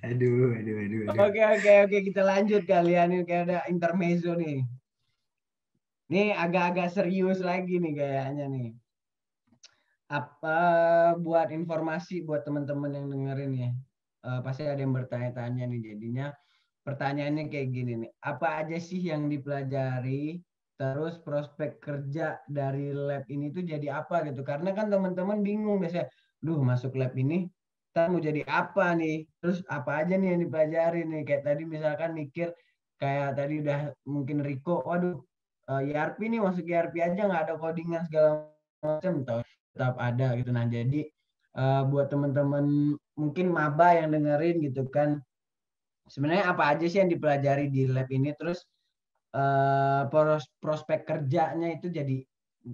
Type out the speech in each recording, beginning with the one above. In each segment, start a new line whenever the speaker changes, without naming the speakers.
Aduh.
Oke, kita lanjut kalian ini kayak ada intermezzo nih. Ini agak-agak serius lagi nih kayaknya nih. Apa buat informasi buat teman-teman yang dengerin ya. Pasti ada yang bertanya-tanya nih jadinya. Pertanyaannya kayak gini nih. Apa aja sih yang dipelajari? Terus prospek kerja dari lab ini tuh jadi apa gitu. Karena kan teman-teman bingung biasanya. Duh masuk lab ini. Kita mau jadi apa nih? Terus apa aja nih yang dipelajari nih? Kayak tadi misalkan mikir. Kayak tadi udah mungkin Riko. Waduh ERP nih masuk ERP aja nggak ada codingan segala macam. Tetap ada gitu. Nah jadi buat teman-teman mungkin maba yang dengerin gitu kan sebenarnya apa aja sih yang dipelajari di lab ini terus prospek kerjanya itu jadi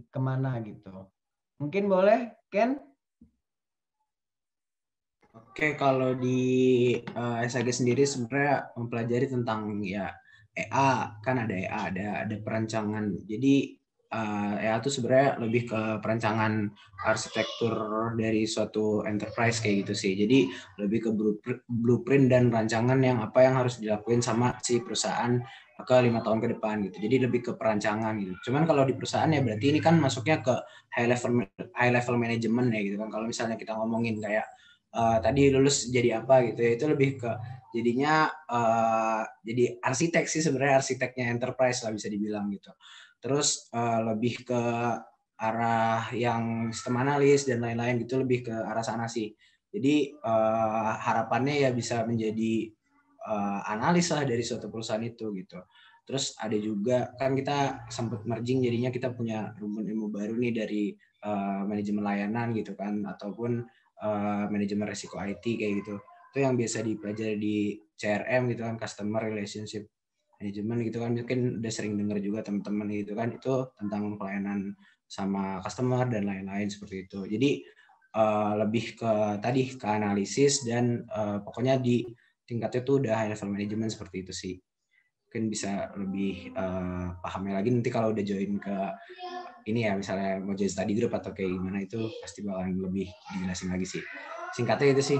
kemana gitu mungkin boleh Ken.
Oke, kalau di SAG sendiri sebenarnya mempelajari tentang ya EA, kan ada EA, ada perancangan. Jadi EA itu sebenarnya lebih ke perancangan arsitektur dari suatu enterprise kayak gitu sih. Jadi lebih ke blueprint dan rancangan yang apa yang harus dilakuin sama si perusahaan ke 5 tahun ke depan gitu. Jadi lebih ke perancangan gitu. Cuman kalau di perusahaan ya berarti ini kan masuknya ke high level management ya gitu kan. Kalau misalnya kita ngomongin kayak tadi lulus jadi apa gitu ya itu lebih ke jadinya jadi arsitek sih sebenarnya arsiteknya enterprise lah bisa dibilang gitu terus lebih ke arah yang sistem analis dan lain-lain gitu lebih ke arah sana sih jadi harapannya ya bisa menjadi analis lah dari suatu perusahaan itu gitu terus ada juga kan kita sempat merging jadinya kita punya rumpun ilmu baru nih dari manajemen layanan gitu kan ataupun manajemen resiko IT kayak gitu itu yang biasa dipelajari di CRM gitu kan customer relationship management gitu kan mungkin udah sering dengar juga teman-teman gitu kan itu tentang pelayanan sama customer dan lain-lain seperti itu jadi lebih ke tadi ke analisis dan pokoknya di tingkatnya tuh udah high level management seperti itu sih mungkin bisa lebih pahamnya lagi nanti kalau udah join ke ini ya misalnya mau jadi study group atau kayak gimana itu pasti bakalan lebih dijelasin lagi sih singkatnya itu sih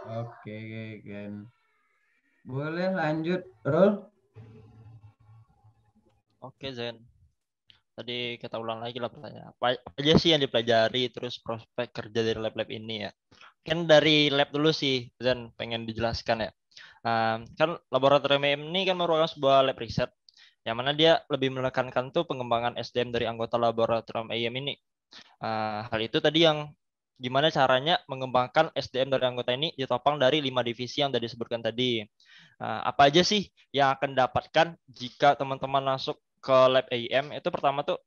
Oke Ken boleh lanjut Rul.
Oke Zen. Tadi kita ulang lagi lah pertanyaan. Apa aja sih yang dipelajari terus prospek kerja dari lab-lab ini ya? Kan dari lab dulu sih Zen pengen dijelaskan ya. Kan laboratorium ini kan merupakan sebuah lab riset yang mana dia lebih menekankan tuh pengembangan SDM dari anggota laboratorium IM ini. Hal itu tadi yang gimana caranya mengembangkan SDM dari anggota ini ditopang dari 5 divisi yang tadi disebutkan tadi. Apa aja sih yang akan dapatkan jika teman-teman masuk ke lab AIM? Itu pertama tuh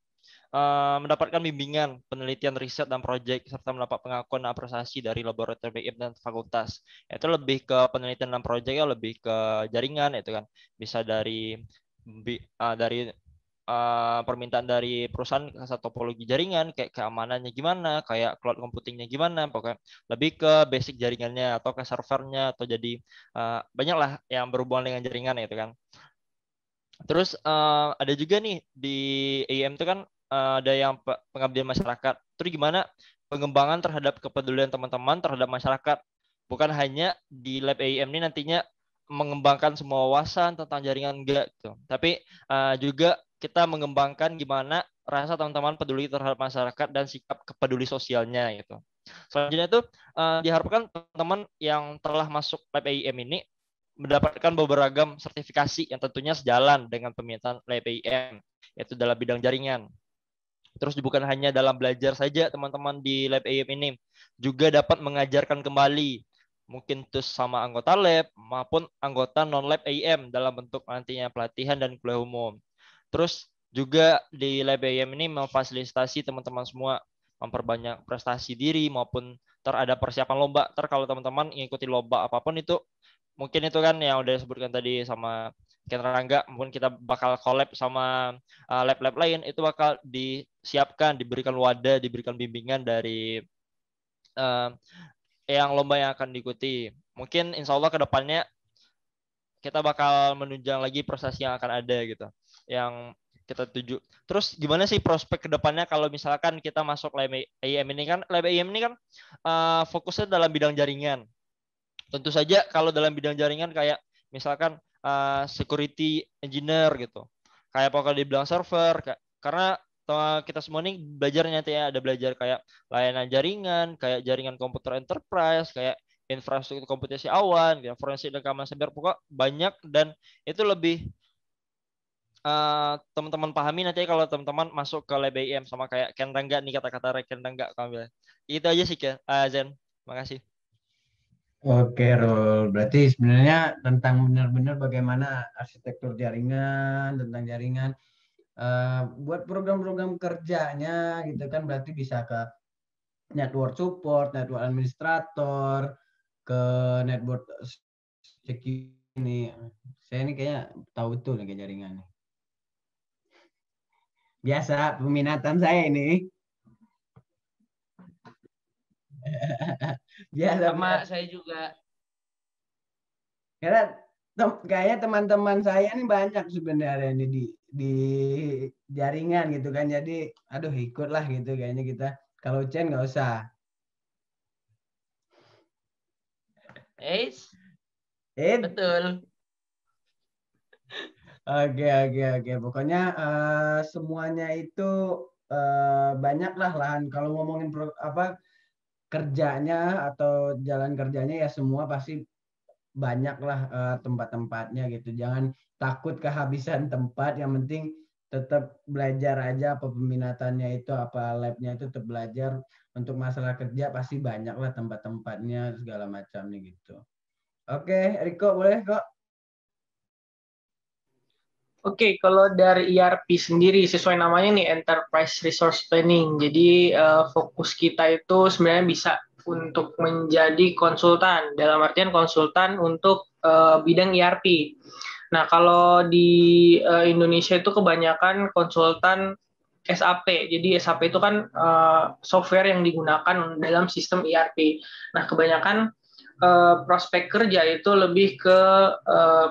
mendapatkan bimbingan, penelitian riset dan proyek serta mendapat pengakuan dan apresiasi dari laboratorium AIM dan fakultas. Itu lebih ke penelitian dan proyeknya lebih ke jaringan itu kan. Bisa dari permintaan dari perusahaan kasar topologi jaringan kayak keamanannya gimana, kayak cloud computingnya gimana, pokoknya lebih ke basic jaringannya atau ke servernya atau jadi banyak lah yang berhubungan dengan jaringan itu kan. Terus ada juga nih di AIM itu kan ada yang pengabdian masyarakat. Terus gimana pengembangan terhadap kepedulian teman-teman terhadap masyarakat. Bukan hanya di lab AIM ini nantinya mengembangkan semua wawasan tentang jaringan enggak gitu. Tapi juga kita mengembangkan gimana rasa teman-teman peduli terhadap masyarakat dan sikap kepeduli sosialnya gitu. Selanjutnya itu diharapkan teman-teman yang telah masuk lab AIM ini mendapatkan beberapa sertifikasi yang tentunya sejalan dengan permintaan lab AIM, yaitu dalam bidang jaringan. Terus bukan hanya dalam belajar saja teman-teman di lab AIM ini, juga dapat mengajarkan kembali mungkin itu sama anggota lab maupun anggota non-lab AIM dalam bentuk nantinya pelatihan dan kuliah umum. Terus juga di lab AIM ini memfasilitasi teman-teman semua memperbanyak prestasi diri maupun ada persiapan lomba. Kalau teman-teman mengikuti lomba apapun itu mungkin itu kan yang udah disebutkan tadi sama Ken Rangga, mungkin kita bakal collab sama lab-lab lain, itu bakal disiapkan, diberikan wadah, diberikan bimbingan dari yang lomba yang akan diikuti. Mungkin insya Allah ke depannya kita bakal menunjang lagi prestasi yang akan ada gitu, yang kita tuju. Terus gimana sih prospek ke depannya kalau misalkan kita masuk lab IM ini kan, lab IM ini kan fokusnya dalam bidang jaringan. Tentu saja kalau dalam bidang jaringan kayak misalkan security engineer gitu. Kayak pokoknya di bidang server, karena kita semua ini belajarnya nanti ya, ada belajar kayak layanan jaringan, kayak jaringan komputer enterprise, kayak infrastruktur komputasi awan, kayak forensik dan keamanan cyber, pokok banyak, dan itu lebih teman-teman pahami nanti kalau teman-teman masuk ke lab IM, sama kayak Ken Rangga nih, kata-kata Ken Rangga kamu. Itu aja sih Zen. Makasih.
Oke, Rul. Berarti sebenarnya tentang benar-benar bagaimana arsitektur jaringan, tentang jaringan, buat program-program kerjanya gitu kan, berarti bisa ke network support, network administrator, ke network security ini. Saya ini kayaknya tahu betul nih kayak jaringan. Biasa peminatan saya ini. Biasa.
Sama saya juga.
Karena kayaknya teman-teman saya ini banyak sebenarnya ini di jaringan gitu kan. Jadi aduh ikutlah gitu kayaknya kita. Kalau Chen nggak usah.
Betul.
Oke. Pokoknya semuanya itu banyaklah lahan. Kalau ngomongin kerjanya atau jalan kerjanya ya semua pasti banyaklah tempat-tempatnya gitu. Jangan takut kehabisan tempat. Yang penting tetap belajar aja, apa peminatannya itu, apa labnya itu, tetap belajar. Untuk masalah kerja pasti banyaklah tempat-tempatnya segala macamnya gitu. Oke, Riko boleh kok.
Oke, kalau dari ERP sendiri sesuai namanya nih Enterprise Resource Planning. Jadi fokus kita itu sebenarnya bisa untuk menjadi konsultan, dalam artian konsultan untuk bidang ERP. Nah, kalau di Indonesia itu kebanyakan konsultan SAP. Jadi SAP itu kan software yang digunakan dalam sistem ERP. Nah, kebanyakan prospek kerja itu lebih ke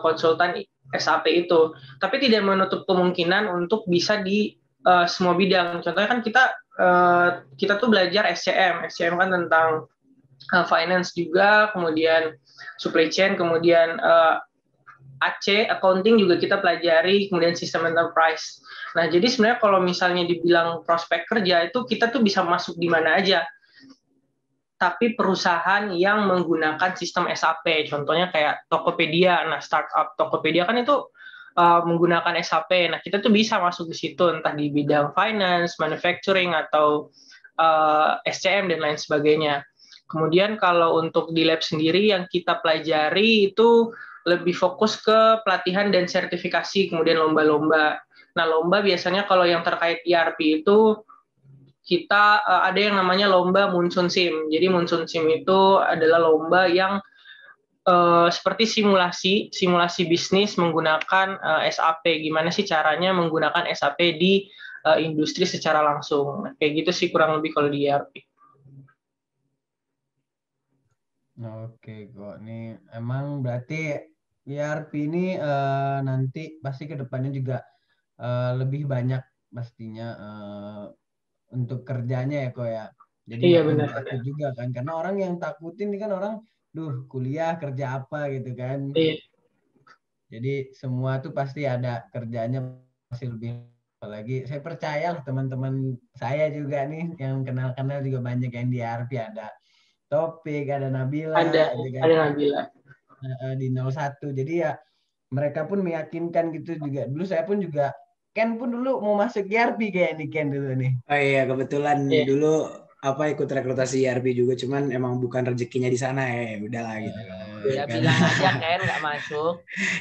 konsultan SAP itu. Tapi tidak menutup kemungkinan untuk bisa di semua bidang. Contohnya kan kita tuh belajar SCM. SCM kan tentang finance juga, kemudian supply chain, kemudian AC, accounting juga kita pelajari, kemudian sistem enterprise. Nah, jadi sebenarnya kalau misalnya dibilang prospek kerja itu kita tuh bisa masuk di mana aja. Tapi perusahaan yang menggunakan sistem SAP, contohnya kayak Tokopedia. Nah, startup Tokopedia kan itu menggunakan SAP. Nah, kita tuh bisa masuk di situ, entah di bidang finance, manufacturing, atau SCM, dan lain sebagainya. Kemudian kalau untuk di lab sendiri yang kita pelajari itu lebih fokus ke pelatihan dan sertifikasi, kemudian lomba-lomba. Nah, lomba biasanya kalau yang terkait ERP itu kita ada yang namanya lomba Munsun Sim. Jadi Munsun Sim itu adalah lomba yang seperti simulasi bisnis menggunakan SAP. Gimana sih caranya menggunakan SAP di industri secara langsung. Nah, kayak gitu sih kurang lebih kalau di ERP.
Oke kok, nih emang berarti ERP ini nanti pasti ke depannya juga lebih banyak pastinya untuk kerjanya ya kok ya. Jadi
Iya,
nggak perlu
benar.
takut juga kan, karena orang yang takutin ini kan orang, kuliah kerja apa gitu kan.
Iya.
Jadi semua tuh pasti ada kerjanya, pasti lebih. Apalagi saya percaya lah teman-teman saya juga nih yang kenal-kenal juga banyak yang di ERP, ada Topik, ada Nabila,
Ada
gitu kan,
Nabila.
di 01. Jadi ya mereka pun meyakinkan gitu juga. Dulu saya pun juga, Ken pun dulu mau masuk ERP kayak ini Ken dulu nih.
Oh iya, kebetulan
Iya.
dulu ikut rekrutasi ERP juga, cuman emang bukan rezekinya di sana ya, udahlah gitu.
Ya,
Kan.
bilang aja Ken nggak masuk.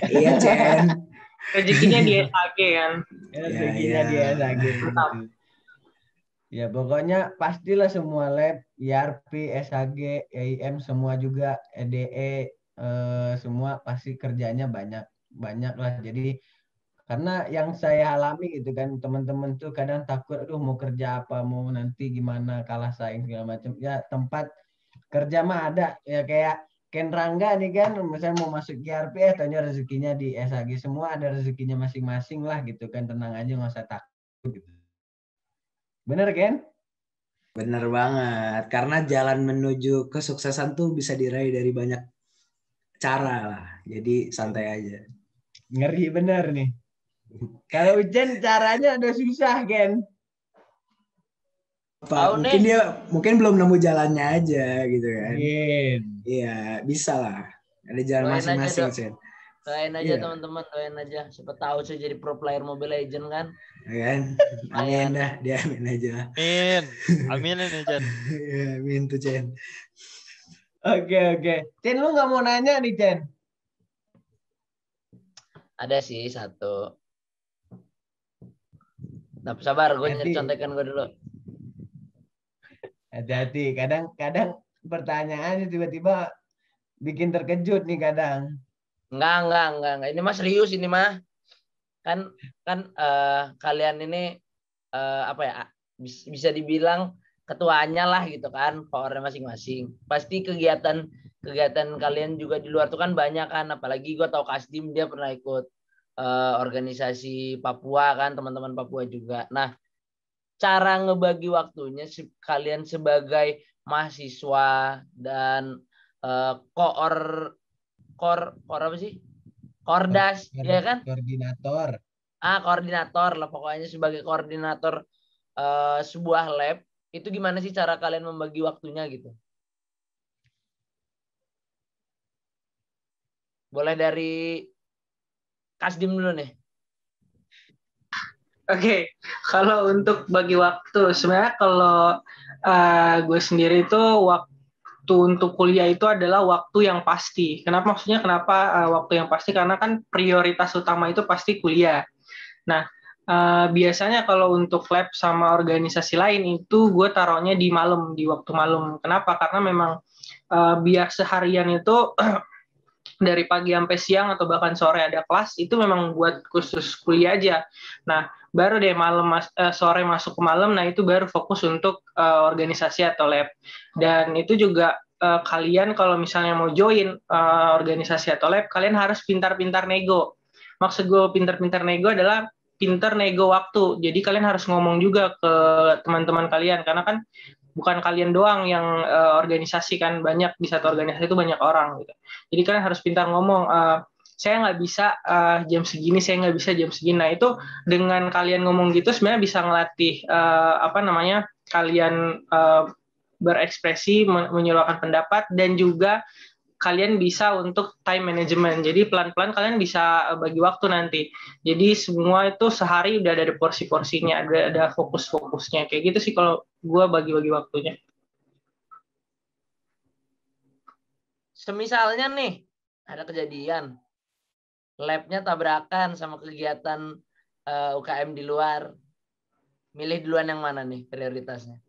Iya, Chen.
Rezekinya di SAG kan.
Rezekinya di SAG gitu. Ya pokoknya pastilah semua lab, ERP, SAG, EIM semua juga, EDE, semua pasti kerjanya banyak lah. Jadi karena yang saya alami gitu kan, teman-teman tuh kadang takut, aduh mau kerja apa, mau nanti gimana, kalah saing segala macam. Ya tempat kerja mah ada, ya kayak Ken Rangga nih kan, misalnya mau masuk ERP, tanya rezekinya di SAG, semua ada rezekinya masing-masing lah gitu kan, tenang aja nggak usah takut gitu. Bener kan?
Bener banget, karena jalan menuju kesuksesan tuh bisa diraih dari banyak cara lah. Jadi santai aja.
Ngeri bener nih. Kalau Ucen caranya udah susah, Ken.
Pak,
Tahu
mungkin
nih.
mungkin belum nemu jalannya aja gitu kan.
Mungkin.
Iya, bisa lah. Ada jalan
Doain aja,
masing-masing,
Dok.
Chen.
Doain aja
Iya.
teman-teman, doain aja. Siapa tahu saya jadi pro player Mobile Legend kan.
Ya kan? Amin dah, dia amin aja lah.
Amin. Amin ini Chen.
Iya, amin tuh, Chen.
Oke. Chen, lu nggak mau nanya nih, Chen?
Ada sih satu. Tapi sabar, gue
Hati.
contekan gue dulu.
Hati-hati. Kadang pertanyaannya tiba-tiba bikin terkejut nih kadang.
Enggak. Ini mah serius ini mah. Kan kalian ini apa ya? Bisa dibilang ketuanya lah gitu kan, powernya masing-masing. Pasti kegiatan kalian juga di luar tuh kan banyak kan, apalagi gue tahu Kasdim dia pernah ikut organisasi Papua kan, teman-teman Papua juga. Nah, cara ngebagi waktunya kalian sebagai mahasiswa dan koor apa sih? Kordas, ya kan?
Koordinator.
Koordinator lah pokoknya, sebagai koordinator sebuah lab, itu gimana sih cara kalian membagi waktunya gitu? Boleh dari Kasdim dulu nih.
Oke, kalau untuk bagi waktu, sebenarnya kalau gue sendiri itu waktu untuk kuliah itu adalah waktu yang pasti. Maksudnya kenapa waktu yang pasti? Karena kan prioritas utama itu pasti kuliah. Nah, biasanya kalau untuk lab sama organisasi lain itu gue taruhnya di malam, di waktu malam. Kenapa? Karena memang biar seharian itu dari pagi sampai siang atau bahkan sore ada kelas, itu memang buat khusus kuliah aja. Nah, baru deh sore masuk ke malam, nah itu baru fokus untuk organisasi atau lab. Dan itu juga kalian kalau misalnya mau join organisasi atau lab, kalian harus pintar-pintar nego. Maksud gue pintar-pintar nego adalah pintar nego waktu. Jadi kalian harus ngomong juga ke teman-teman kalian, karena kan bukan kalian doang yang organisasi kan, banyak di satu organisasi itu banyak orang gitu. Jadi kalian harus pintar ngomong, saya nggak bisa jam segini, saya nggak bisa jam segini. Nah itu dengan kalian ngomong gitu sebenarnya bisa ngelatih kalian berekspresi, menyuarakan pendapat, dan juga kalian bisa untuk time management. Jadi pelan-pelan kalian bisa bagi waktu nanti. Jadi semua itu sehari udah ada porsi-porsinya, ada fokus-fokusnya. Kayak gitu sih kalau gue bagi-bagi waktunya.
Semisalnya nih ada kejadian labnya tabrakan sama kegiatan UKM di luar, milih duluan yang mana nih prioritasnya?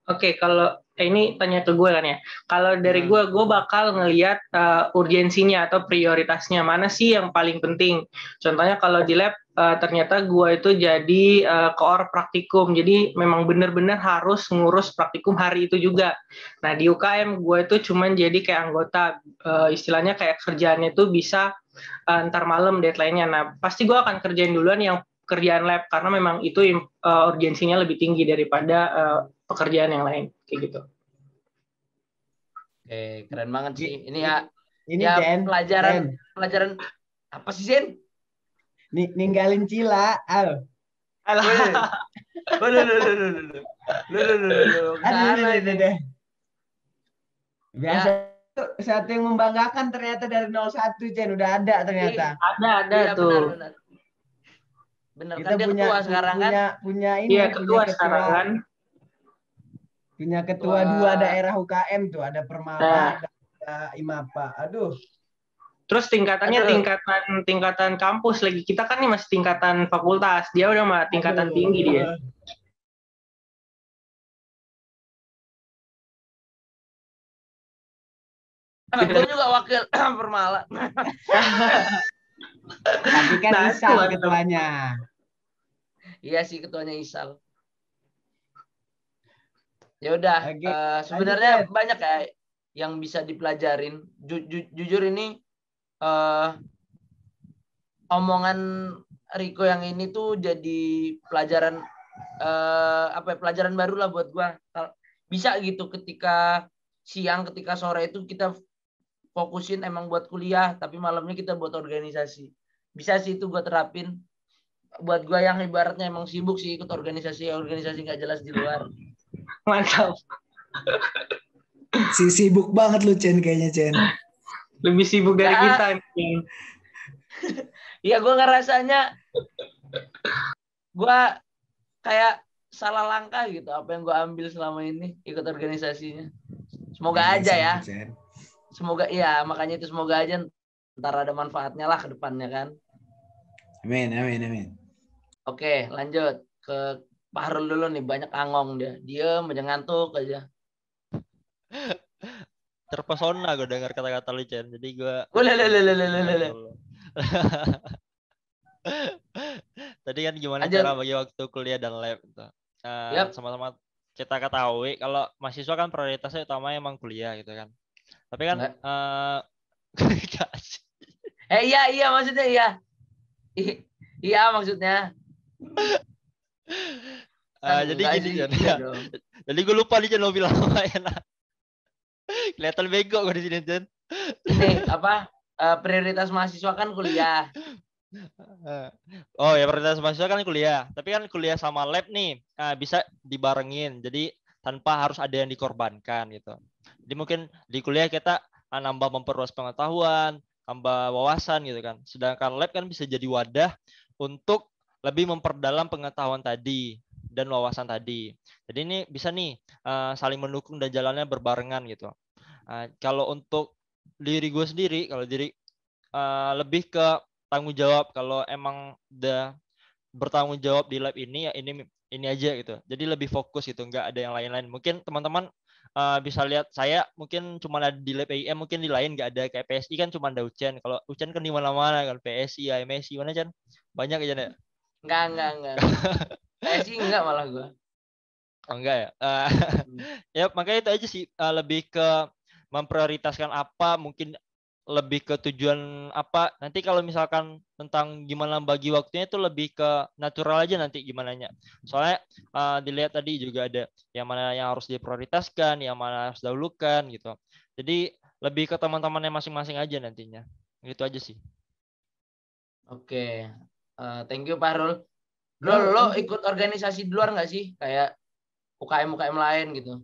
Oke, kalau ini tanya ke gue kan ya. Kalau dari gue bakal ngelihat urgensinya atau prioritasnya mana sih yang paling penting. Contohnya kalau di lab ternyata gue itu jadi koor praktikum. Jadi memang benar-benar harus ngurus praktikum hari itu juga. Nah di UKM gue itu cuman jadi kayak anggota, istilahnya kayak kerjaannya itu bisa ntar malam deadline-nya. Nah pasti gue akan kerjain duluan yang kerjaan lab karena memang itu urgensinya lebih tinggi daripada pekerjaan yang lain kayak gitu.
Oke, keren banget sih. Ini ya
Jen,
pelajaran apa sih Jen?
Ninggalin Cila, Al. Biasa satu yang membanggakan ternyata dari 01 Jen, udah ada ternyata.
Ada tuh.
Bener kan dia ketua sekarang kan?
Punya ini.
Iya, ketua sekarang kan.
Punya ketua 2 daerah UKM tuh, ada Permapa, ada IMAPA. Aduh.
Terus tingkatannya tingkatan kampus lagi. Kita kan nih masih tingkatan fakultas. Dia udah mah tingkatan tinggi dia.
Gue juga wakil Permala.
Tapi kan Isal ketuanya.
Iya sih ketuanya Isal. Ya udah, sebenarnya banyak ya yang bisa dipelajarin. Jujur ini omongan Riko yang ini tuh jadi pelajaran pelajaran baru lah buat gua. Bisa gitu ketika siang, ketika sore itu kita fokusin emang buat kuliah, tapi malamnya kita buat organisasi. Bisa sih itu gue terapin. Buat gue yang ibaratnya emang sibuk sih ikut organisasi nggak jelas di luar.
Mantap.
Sibuk banget lu Chen kayaknya Chen.
Lebih sibuk dari kita nih.
Iya gue ngerasanya gue kayak salah langkah gitu apa yang gue ambil selama ini ikut organisasinya. Semoga aja ya. Semoga iya, makanya itu semoga aja ntar ada manfaatnya lah ke depannya kan.
Amin.
Oke, lanjut ke Pak Harul dulu nih, banyak angong dia. Diem aja ngantuk aja.
Terpesona gue dengar kata-kata lu Chen. Jadi gue tadi kan gimana
Lanjut.
cara bagi waktu kuliah dan lab gitu. Sama-sama kita ketahui kalau mahasiswa kan prioritasnya utama emang kuliah gitu kan. Tapi kan
iya maksudnya iya. Iya maksudnya.
Jadi gini Jan. Ya. Jadi gue lupa nih Jan mau bilang apa enak. Kelihatan bego gue di sini Jan.
Ini apa? Prioritas mahasiswa kan kuliah.
Oh ya, prioritas mahasiswa kan kuliah. Tapi kan kuliah sama lab nih bisa dibarengin. Jadi tanpa harus ada yang dikorbankan gitu. Jadi mungkin di kuliah kita nambah memperluas pengetahuan, tambah wawasan gitu kan. Sedangkan lab kan bisa jadi wadah untuk lebih memperdalam pengetahuan tadi dan wawasan tadi. Jadi ini bisa nih saling mendukung dan jalannya berbarengan gitu. Kalau untuk diri gue sendiri, kalau diri lebih ke tanggung jawab. Kalau emang udah bertanggung jawab di lab ini ya ini aja gitu. Jadi lebih fokus gitu, nggak ada yang lain-lain. Mungkin teman-teman bisa lihat saya mungkin cuma ada di lab IM, mungkin di lain nggak ada. Kayak PSI kan cuma ada Ucen. Kalau Ucen kan di mana-mana kan, PSI, MSI mana Chan? Banyak aja ya.
Enggak. PSI enggak malah gue.
Oh, enggak ya. Ya makanya itu aja sih, lebih ke memprioritaskan apa, mungkin lebih ke tujuan apa. Nanti kalau misalkan tentang gimana bagi waktunya itu lebih ke natural aja nanti gimananya. Soalnya dilihat tadi juga ada yang mana yang harus diprioritaskan, yang mana harus dahulukan gitu. Jadi lebih ke teman-temannya masing-masing aja nantinya. Gitu aja sih.
Oke. Thank you Pak Harul. Lo ikut organisasi di luar nggak sih? Kayak UKM lain gitu?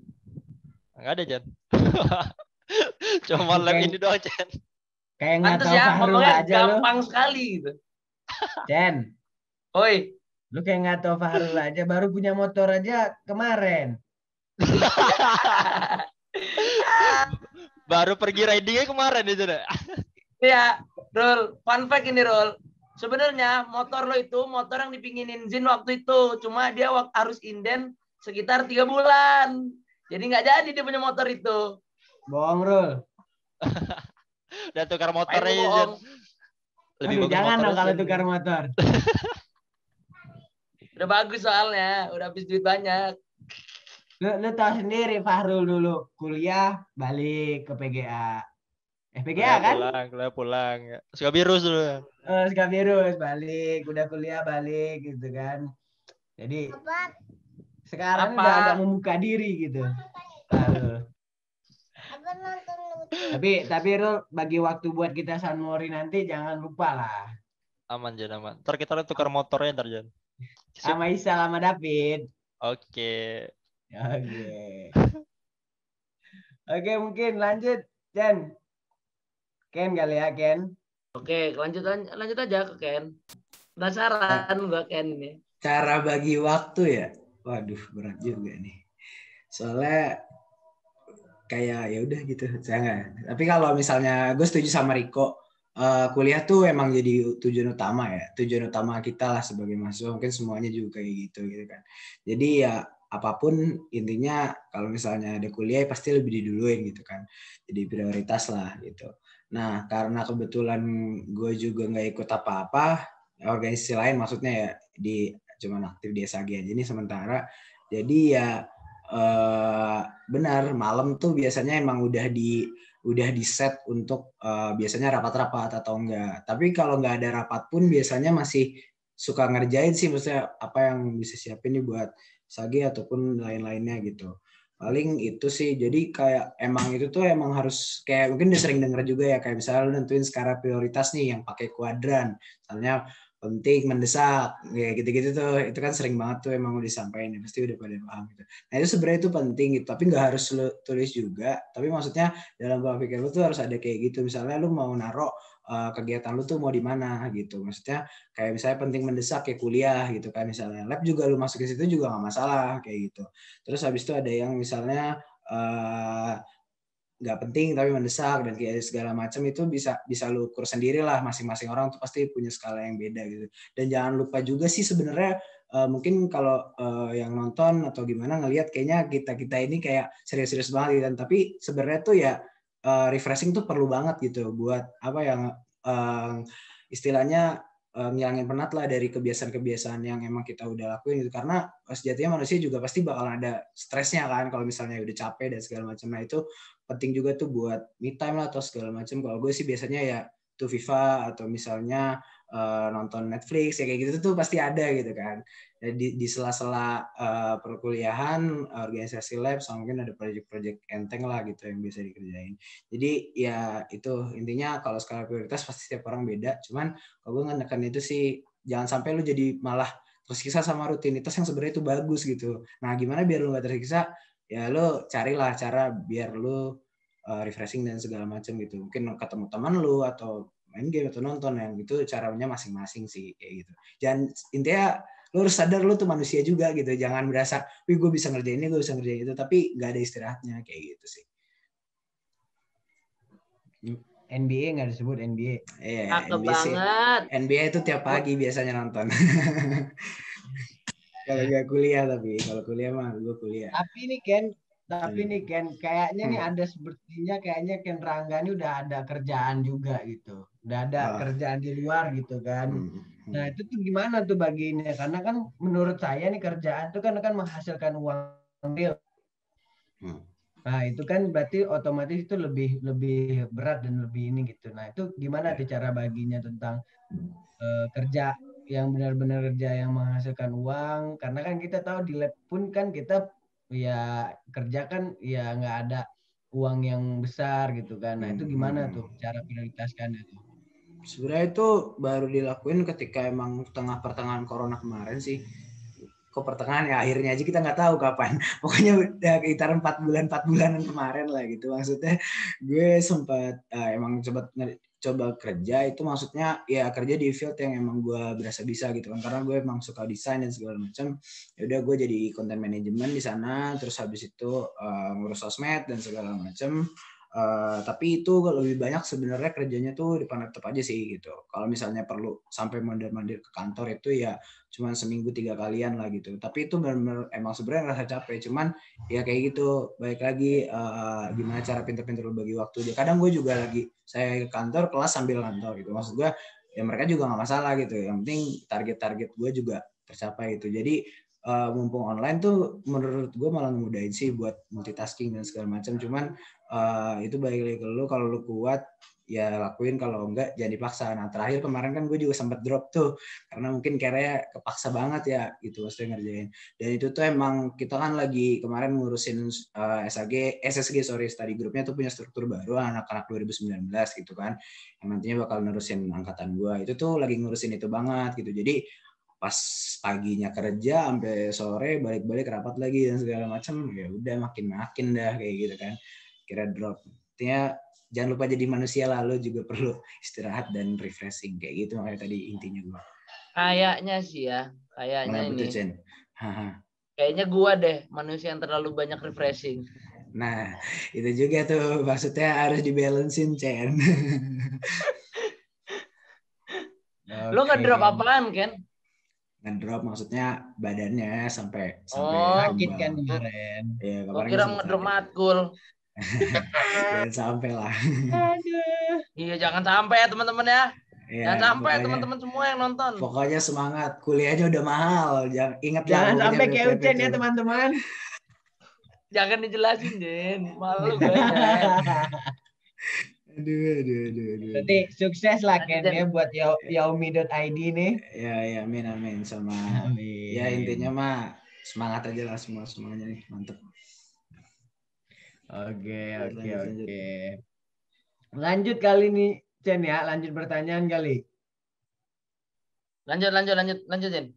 Nggak ada Jan. Cuma lab ini doang Jan.
Kayak nggak tahu
ya,
Fahrul aja
gampang sekali gitu.
Chen.
Oi.
Lu kayak nggak tahu Fahrul aja, baru punya motor aja kemarin.
Baru pergi ridingnya kemarin itu deh.
Iya, Rul. Fun fact ini Rul. Sebenarnya motor lo itu motor yang dipinginin Zin waktu itu. Cuma dia harus inden sekitar 3 bulan. Jadi nggak jadi dia punya motor itu.
Bohong Rul.
Udah tukar motornya aja.
Lebih jangan dong kalau tukar motor.
Udah bagus soalnya, udah habis duit banyak.
Lu tahu sendiri Fahrul dulu kuliah balik ke PGA. PGA kan?
Pulang. Skabirus dulu.
Skabirus balik, udah kuliah balik gitu kan. Jadi sekarang udah agak membuka diri gitu. Fahrul. Tapi Rul, bagi waktu buat kita San Mori nanti jangan lupa lah.
Aman Jan, aman. Ntar kita tukar motornya ntar Jan.
Sama Isa, sama David.
Oke.
Oke, mungkin lanjut Chen. Ken kali ya Ken.
Oke, lanjut aja ke Ken. Penasaran gua Ken ini.
Cara bagi waktu ya. Waduh, berat juga nih. Soalnya kayak ya udah gitu saya nggak. Tapi kalau misalnya gue setuju sama Riko, kuliah tuh emang jadi tujuan utama kita lah sebagai mahasiswa. Mungkin semuanya juga kayak gitu kan. Jadi ya apapun intinya kalau misalnya ada kuliah pasti lebih diduluin gitu kan. Jadi prioritas lah gitu. Nah karena kebetulan gue juga nggak ikut apa-apa organisasi lain, maksudnya ya cuman aktif di SAG aja nih sementara. Jadi ya benar malam tuh biasanya emang udah di set untuk biasanya rapat-rapat atau enggak. Tapi kalau nggak ada rapat pun biasanya masih suka ngerjain sih, maksudnya apa yang bisa siapin nih buat SAG ataupun lain-lainnya gitu. Paling itu sih, jadi kayak emang itu tuh emang harus kayak mungkin udah sering denger juga ya, kayak misalnya lu nentuin skala prioritas nih yang pakai kuadran, misalnya penting, mendesak, ya gitu-gitu tuh, itu kan sering banget tuh emang udah disampaikan, ya, pasti udah pada paham gitu. Nah itu sebenarnya itu penting gitu, tapi nggak harus lu tulis juga, tapi maksudnya dalam pola pikir lu tuh harus ada kayak gitu, misalnya lu mau naruh kegiatan lu tuh mau di mana gitu, maksudnya kayak misalnya penting mendesak kayak kuliah gitu kan, misalnya lab juga lu masukin situ juga nggak masalah kayak gitu. Terus habis itu ada yang misalnya nggak penting tapi mendesak dan kayak segala macam, itu bisa lu ukur sendiri lah, masing-masing orang tuh pasti punya skala yang beda gitu. Dan jangan lupa juga sih sebenarnya mungkin kalau yang nonton atau gimana ngelihat kayaknya kita ini kayak serius-serius banget gitu kan, tapi sebenarnya tuh ya refreshing tuh perlu banget gitu buat apa yang istilahnya ngilangin penat lah dari kebiasaan-kebiasaan yang emang kita udah lakuin gitu, karena sejatinya manusia juga pasti bakalan ada stresnya kan kalau misalnya udah capek dan segala macam. Nah itu penting juga tuh buat me time lah atau segala macam. Kalau gue sih biasanya ya tuh FIFA atau misalnya nonton Netflix ya kayak gitu tuh pasti ada gitu kan. Di sela-sela perkuliahan, organisasi lab, sama mungkin ada proyek-proyek enteng lah gitu yang bisa dikerjain. Jadi ya itu intinya kalau skala prioritas pasti setiap orang beda. Cuman kalau gue ngenekan itu sih jangan sampai lu jadi malah tersiksa sama rutinitas yang sebenarnya itu bagus gitu. Nah gimana biar lu gak tersiksa? Ya lu carilah cara biar lu refreshing dan segala macam gitu. Mungkin ketemu teman lu atau main game atau nonton, yang itu caranya masing-masing sih kayak gitu. Jangan, intinya lu harus sadar lu tuh manusia juga gitu. Jangan berasa, wih gue bisa ngerjain ini, gue bisa ngerjain itu, tapi nggak ada istirahatnya kayak gitu sih.
NBA nggak disebut NBA.
Iya,
Cakep
NBA sih.
banget.
NBA itu tiap pagi biasanya nonton. Kalau nggak kuliah, tapi kalau kuliah mah gue kuliah.
Tapi nih Ken, kayaknya nih ada sepertinya kayaknya Ken Rangga ini udah ada kerjaan juga gitu. Udah ada kerjaan di luar gitu kan. Nah itu tuh gimana tuh baginya? Karena kan menurut saya nih kerjaan tuh kan menghasilkan uang real. Nah itu kan berarti otomatis itu lebih berat dan lebih ini gitu. Nah itu gimana tuh cara baginya tentang kerja yang benar-benar kerja yang menghasilkan uang? Karena kan kita tahu di lab pun kan kita ya kerja kan ya nggak ada uang yang besar gitu kan. Nah itu gimana tuh cara prioritaskan itu?
Sebenarnya itu baru dilakuin ketika emang pertengahan corona kemarin sih. Kok pertengahan ya, akhirnya aja kita nggak tahu kapan. Pokoknya udah sekitar 4 bulanan kemarin lah gitu. Maksudnya gue sempat emang coba kerja itu, maksudnya ya kerja di field yang emang gue berasa bisa gitu kan, karena gue emang suka desain dan segala macam. Ya udah gue jadi content management di sana, terus habis itu ngurus sosmed dan segala macam. Tapi itu lebih banyak sebenarnya kerjanya tuh di depan laptop aja sih gitu. Kalau misalnya perlu sampai mandir-mandir ke kantor itu ya cuman seminggu 3 kalian lah gitu. Tapi itu benar-benar emang sebenarnya ngerasa capek. Cuman ya kayak gitu, balik lagi gimana cara pinter-pinter bagi waktu dia. Kadang gue juga saya ke kantor, kelas sambil kantor gitu. Maksud gue ya mereka juga nggak masalah gitu. Yang penting target-target gue juga tercapai gitu. Jadi mumpung online tuh menurut gue malah ngemudahin sih buat multitasking dan segala macam. Cuman itu balik lagi ke lu, kalau lu kuat ya lakuin, kalau enggak jangan dipaksa. Nah terakhir kemarin kan gue juga sempat drop tuh karena mungkin kayaknya kepaksa banget ya gitu maksudnya ngerjain. Dan itu tuh emang kita kan lagi kemarin ngurusin SSG study grupnya tuh punya struktur baru anak-anak 2019 gitu kan, yang nantinya bakal nerusin angkatan gue. Itu tuh lagi ngurusin itu banget gitu. Jadi pas paginya kerja sampai sore balik-balik rapat lagi dan segala macam, ya udah makin dah kayak gitu kan, kira drop. Artinya jangan lupa jadi manusia lah, lo juga perlu istirahat dan refreshing kayak gitu, makanya tadi intinya gue.
Kayaknya sih ya, kayaknya ini.
Betul, Chen.
Kayaknya gua deh manusia yang terlalu banyak refreshing.
Nah, itu juga tuh maksudnya harus dibalancein, Chen.
Lo ngedrop apaan, Ken?
Ngedrop maksudnya badannya sampai
sakit kan kemarin.
Ya,
Gua kira ngedrop matkul.
Jangan sampai lah.
Aduh.
Iya, jangan sampai ya teman-teman ya.
Ya,
jangan sampai teman-teman semua yang nonton.
Pokoknya semangat, kuliahnya udah mahal.
Jangan sampai kayak Ucen ya teman-teman.
Jangan dijelasin, Den. Malu gue.
Aduh.
Berarti sukses lah Ken ya buat yaumi.id nih.
Ya, amin sama. Amin. Ya intinya mah semangat aja lah semuanya nih, mantep.
Oke, oke,
Lanjut.
oke. Lanjut kali ini, Chen ya. Lanjut pertanyaan kali.
Lanjut, Jen.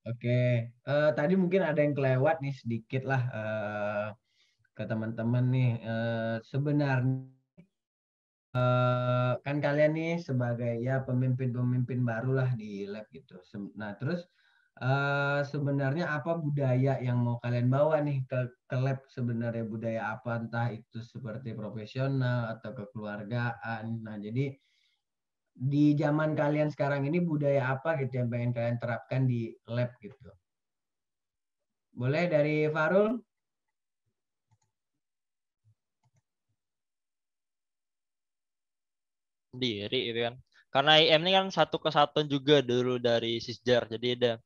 Oke. Tadi mungkin ada yang kelewat nih sedikit lah ke teman-teman nih. Sebenarnya kan kalian nih sebagai ya pemimpin-pemimpin baru lah di lab gitu. Nah, terus sebenarnya apa budaya yang mau kalian bawa nih ke lab, sebenarnya budaya apa, entah itu seperti profesional atau kekeluargaan. Nah, jadi di zaman kalian sekarang ini budaya apa gitu yang pengen kalian terapkan di lab gitu. Boleh dari Farul?
Sendiri itu kan. Karena IM ini kan satu kesatuan juga dulu dari Sisjar. Jadi ada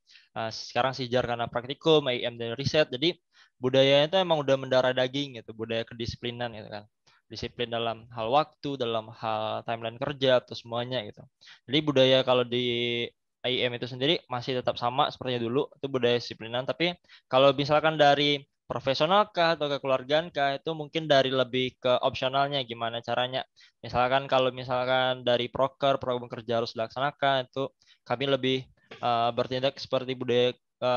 sekarang Sisjar karena praktikum, IM dari riset. Jadi budayanya itu emang udah mendarah daging gitu, budaya kedisiplinan gitu kan. Disiplin dalam hal waktu, dalam hal timeline kerja atau semuanya gitu. Jadi budaya kalau di IM itu sendiri masih tetap sama seperti dulu, itu budaya disiplinan. Tapi kalau misalkan dari profesional kah atau kekeluargaan kah, itu mungkin dari lebih ke opsionalnya gimana caranya. Misalkan kalau misalkan dari program kerja harus dilaksanakan, itu kami lebih bertindak seperti budaya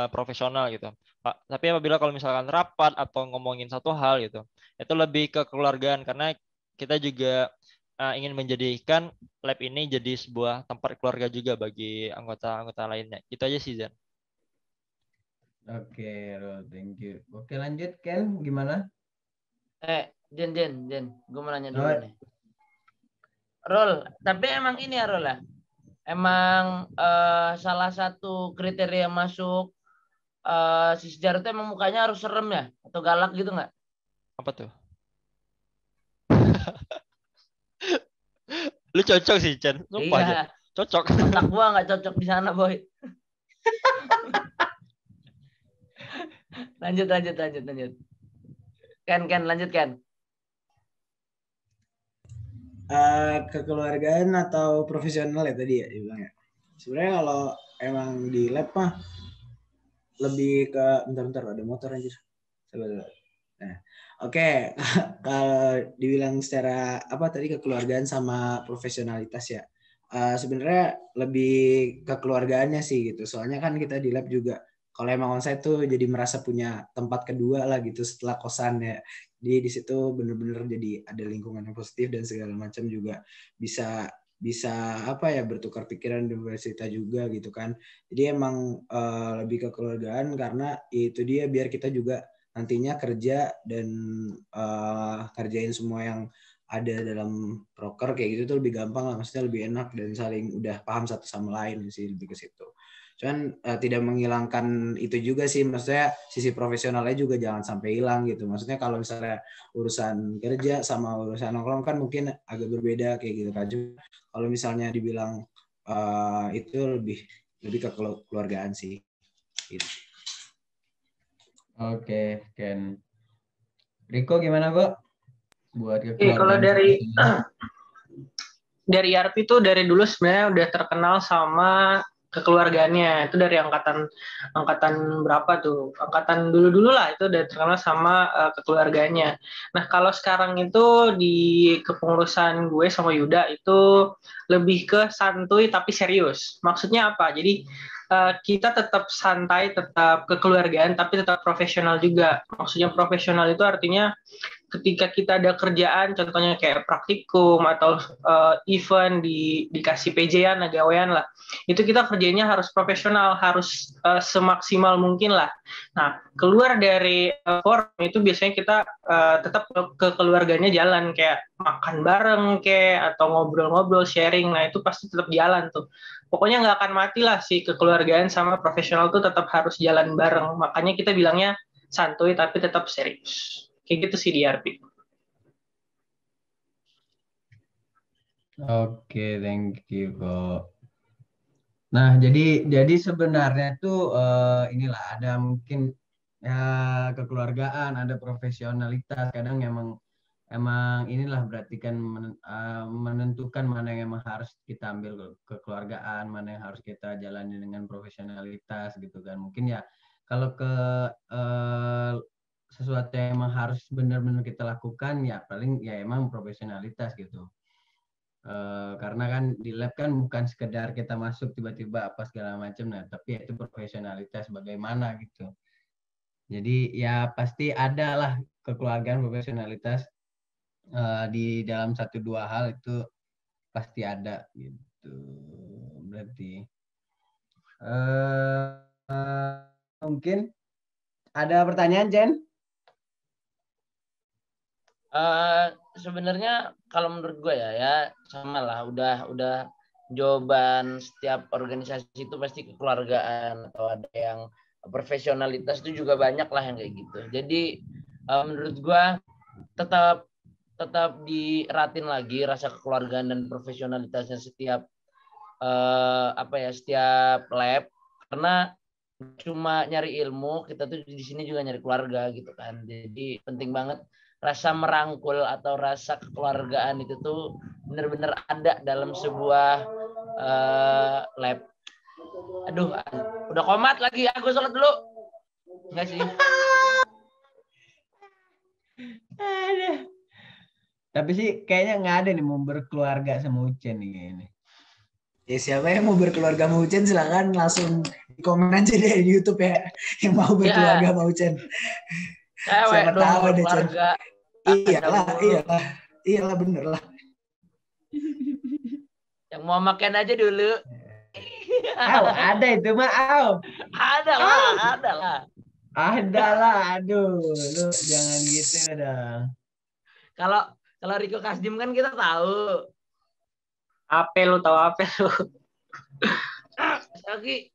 profesional gitu. Pak, tapi apabila kalau misalkan rapat atau ngomongin satu hal gitu, itu lebih ke kekeluargaan karena kita juga ingin menjadikan lab ini jadi sebuah tempat keluarga juga bagi anggota-anggota lainnya. Itu aja sih, Zan.
Oke, Rul, thank you. Oke, lanjut Ken, gimana?
Jen, gue mau nanya dulu
Oh,
nih. Rol, tapi emang ini ya Rol ya? Emang salah satu kriteria masuk si Sisjar itu emang mukanya harus serem ya? Atau galak gitu nggak?
Apa tuh? Lu cocok sih, Chen. Lupa aja.
Iya,
Cocok.
otak gua nggak cocok di sana, boy. Lanjut. Ken, lanjut Ken.
Kekeluargaan atau profesional ya tadi ya dibilangnya. Sebenarnya kalau emang di lab mah lebih ke bentar ada motor anjir. Nah, oke. Kalau dibilang secara apa tadi kekeluargaan sama profesionalitas ya. Sebenarnya lebih kekeluargaannya sih gitu. Soalnya kan kita di lab juga kalau emang onsite tuh jadi merasa punya tempat kedua lah gitu setelah kosan ya. Jadi di situ bener-bener jadi ada lingkungan yang positif dan segala macam juga bisa bisa apa ya bertukar pikiran dan bercerita juga gitu kan. Jadi emang lebih kekeluargaan karena itu dia biar kita juga nantinya kerja dan kerjain semua yang ada dalam proker kayak gitu tuh lebih gampang lah, maksudnya lebih enak dan saling udah paham satu sama lain sih, lebih ke situ. Cuman tidak menghilangkan itu juga sih, maksudnya sisi profesionalnya juga jangan sampai hilang gitu. Maksudnya kalau misalnya urusan kerja sama urusan nongkrong kan mungkin agak berbeda kayak gitu kan. Kalau misalnya dibilang itu lebih ke keluargaan sih. Gitu.
oke, Ken. Riko gimana, Bu? Buat
Kalau
kekeluargaan
dari ERP itu dari dulu sebenarnya udah terkenal sama kekeluargaannya. Itu dari angkatan berapa tuh? Angkatan dulu-dulu lah itu udah terkenal sama kekeluargaannya. Nah, kalau sekarang itu di kepengurusan gue sama Yuda itu lebih ke santuy tapi serius. Maksudnya apa? Jadi kita tetap santai, tetap kekeluargaan, tapi tetap profesional juga. Maksudnya profesional itu artinya ketika kita ada kerjaan, contohnya kayak praktikum atau event dikasih PJ-an, gawean lah, itu kita kerjanya harus profesional, harus semaksimal mungkin lah. Nah, keluar dari forum itu biasanya kita tetap ke keluarganya jalan, kayak makan bareng kayak atau ngobrol-ngobrol, sharing. Nah, itu pasti tetap jalan tuh. Pokoknya nggak akan mati lah sih kekeluargaan sama profesional tuh tetap harus jalan bareng. Makanya kita bilangnya santuy tapi tetap serius. Kayak gitu sih di RP.
Oke, thank you kok. Nah, jadi sebenarnya tuh inilah ada mungkin ya kekeluargaan, ada profesionalitas. Kadang emang inilah berarti kan menentukan mana yang emang harus kita ambil kekeluargaan, mana yang harus kita jalani dengan profesionalitas gitu kan. Mungkin ya kalau ke sesuatu yang emang harus benar-benar kita lakukan, ya paling ya emang profesionalitas gitu. Karena kan di lab kan bukan sekedar kita masuk tiba-tiba apa segala macam, nah tapi itu profesionalitas bagaimana gitu. Jadi ya pasti ada lah kekeluargaan profesionalitas di dalam 1-2 hal itu pasti ada gitu. Berarti mungkin ada pertanyaan, Jen?
Sebenarnya kalau menurut gue ya sama lah, udah jawaban setiap organisasi itu pasti kekeluargaan atau ada yang profesionalitas itu juga banyak lah yang kayak gitu. Jadi menurut gue tetap diratin lagi rasa kekeluargaan dan profesionalitasnya setiap setiap lab, karena cuma nyari ilmu, kita tuh di sini juga nyari keluarga gitu kan. Jadi penting banget rasa merangkul atau rasa kekeluargaan itu tuh benar-benar ada dalam sebuah lab. Aduh, udah komat lagi, aku sholat dulu. Enggak sih.
Tapi sih kayaknya nggak ada nih mau berkeluarga sama Ucen nih kayaknya.
Ya siapa yang mau berkeluarga sama Ucen silakan langsung di komen aja deh di YouTube ya yang mau berkeluarga sama Ucen.
Siapa tahu ada Cen.
Iyalah bener lah.
Yang mau makan aja dulu.
Ada itu mah,
Ada lah.
Ada lah, aduh, lu jangan gitu dong.
Kalau Riko Kasdim kan kita tahu.
Apa lu tahu apa lu?
Selgi.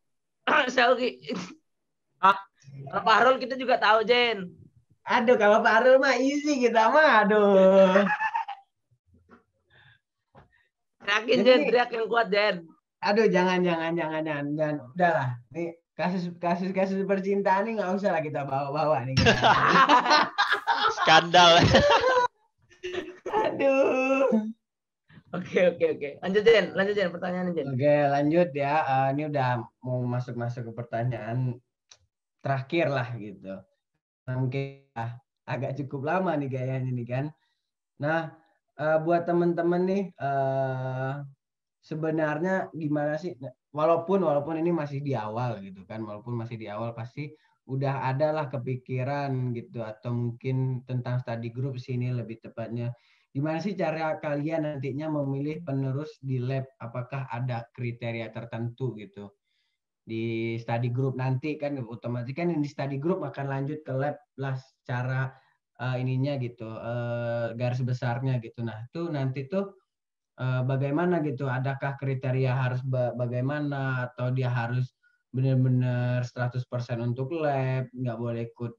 Kalau Pak Harul kita juga tahu, Jen.
Aduh, kalau Pak Harul mah easy kita mah, aduh.
Teriakin, Jen, teriak yang kuat, Jen.
Aduh, jangan. Udahlah, nih kasus percintaan ini nggak usah lah kita bawa-bawa nih.
Skandal.
Aduh.
Oke. Lanjut Jen, pertanyaan Jen.
Oke, lanjut ya. Ini udah mau masuk ke pertanyaan terakhir lah gitu. Nah, mungkin agak cukup lama nih kayaknya nih kan. Nah, buat teman-teman nih, sebenarnya gimana sih? Walaupun ini masih di awal gitu kan, pasti udah ada lah kepikiran gitu, atau mungkin tentang study group sini lebih tepatnya. Gimana sih cara kalian nantinya memilih penerus di lab? Apakah ada kriteria tertentu gitu? Di study group nanti kan otomatis kan di study group akan lanjut ke lab lah secara ininya gitu, garis besarnya gitu. Nah, itu nanti tuh bagaimana gitu? Adakah kriteria harus bagaimana, atau dia harus benar-benar 100% untuk lab, nggak boleh ikut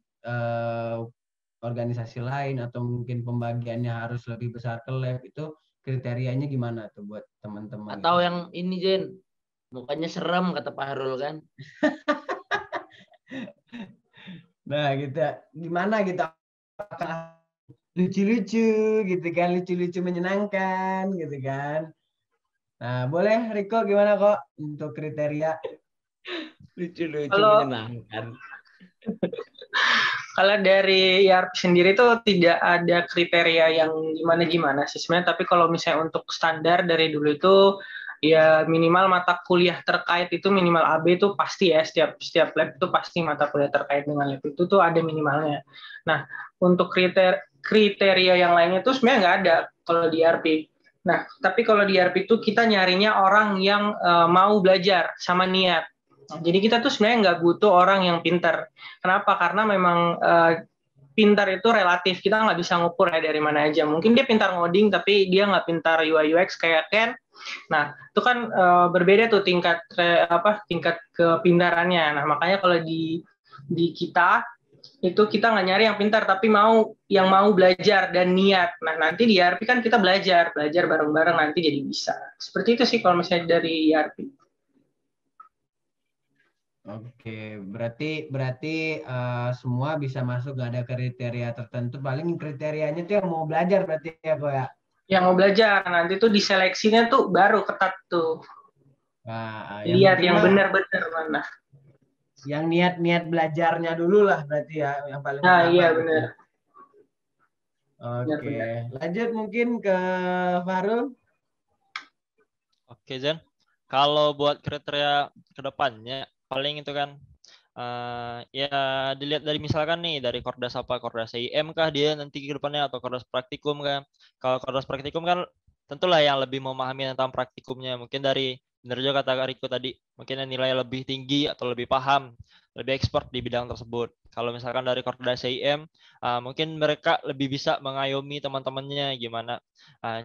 organisasi lain, atau mungkin pembagiannya harus lebih besar ke lab? Itu kriterianya gimana tuh buat teman-teman?
Atau gitu? Yang ini, Jen, mukanya serem kata Pak Harul kan.
Nah, gitu. Gimana gitu? Lucu-lucu gitu kan, lucu-lucu menyenangkan gitu kan. Nah, boleh Riko gimana kok untuk kriteria?
Lucu-lucu menyenangkan.
Kalau dari IRP sendiri tuh tidak ada kriteria yang gimana-gimana sih sebenarnya, tapi kalau misalnya untuk standar dari dulu itu ya minimal mata kuliah terkait itu minimal AB itu pasti ya, setiap lab itu pasti mata kuliah terkait dengan lab itu tuh ada minimalnya. Nah, untuk kriteria yang lainnya tuh sebenarnya nggak ada kalau di IRP. Nah, tapi kalau di IRP itu kita nyarinya orang yang mau belajar sama niat. Jadi kita tuh sebenarnya nggak butuh orang yang pintar. Kenapa? Karena memang pintar itu relatif. Kita nggak bisa ngukur ya dari mana aja. Mungkin dia pintar ngoding, tapi dia nggak pintar UI UX kayak Ken. Nah, itu kan berbeda tuh tingkat kepintarannya. Nah, makanya kalau di kita itu kita nggak nyari yang pintar, tapi yang mau belajar dan niat. Nah, nanti di IRP kan kita belajar bareng-bareng, nanti jadi bisa. Seperti itu sih kalau misalnya dari IRP.
Oke, berarti semua bisa masuk, gak ada kriteria tertentu. Paling kriterianya tuh yang mau belajar berarti ya kok ya. Yang
mau belajar, nanti tuh diseleksinya tuh baru ketat tuh. Nah, lihat yang benar-benar mana.
Yang niat-niat belajarnya dulu lah berarti ya yang paling
Nah,
utama.
iya
gitu.
benar.
Oke,
Benar.
lanjut mungkin ke Fahrul.
Oke, Zen. Kalau buat kriteria kedepannya, paling itu kan ya dilihat dari misalkan nih dari Kordas apa, Kordas IM kah dia nanti ke depannya atau Kordas praktikum kan. Kalau Kordas praktikum kan tentulah yang lebih memahami tentang praktikumnya. Mungkin dari benar juga kata Riko tadi, mungkin nilai lebih tinggi atau lebih paham, lebih expert di bidang tersebut. Kalau misalkan dari Kordas IM, mungkin mereka lebih bisa mengayomi teman-temannya gimana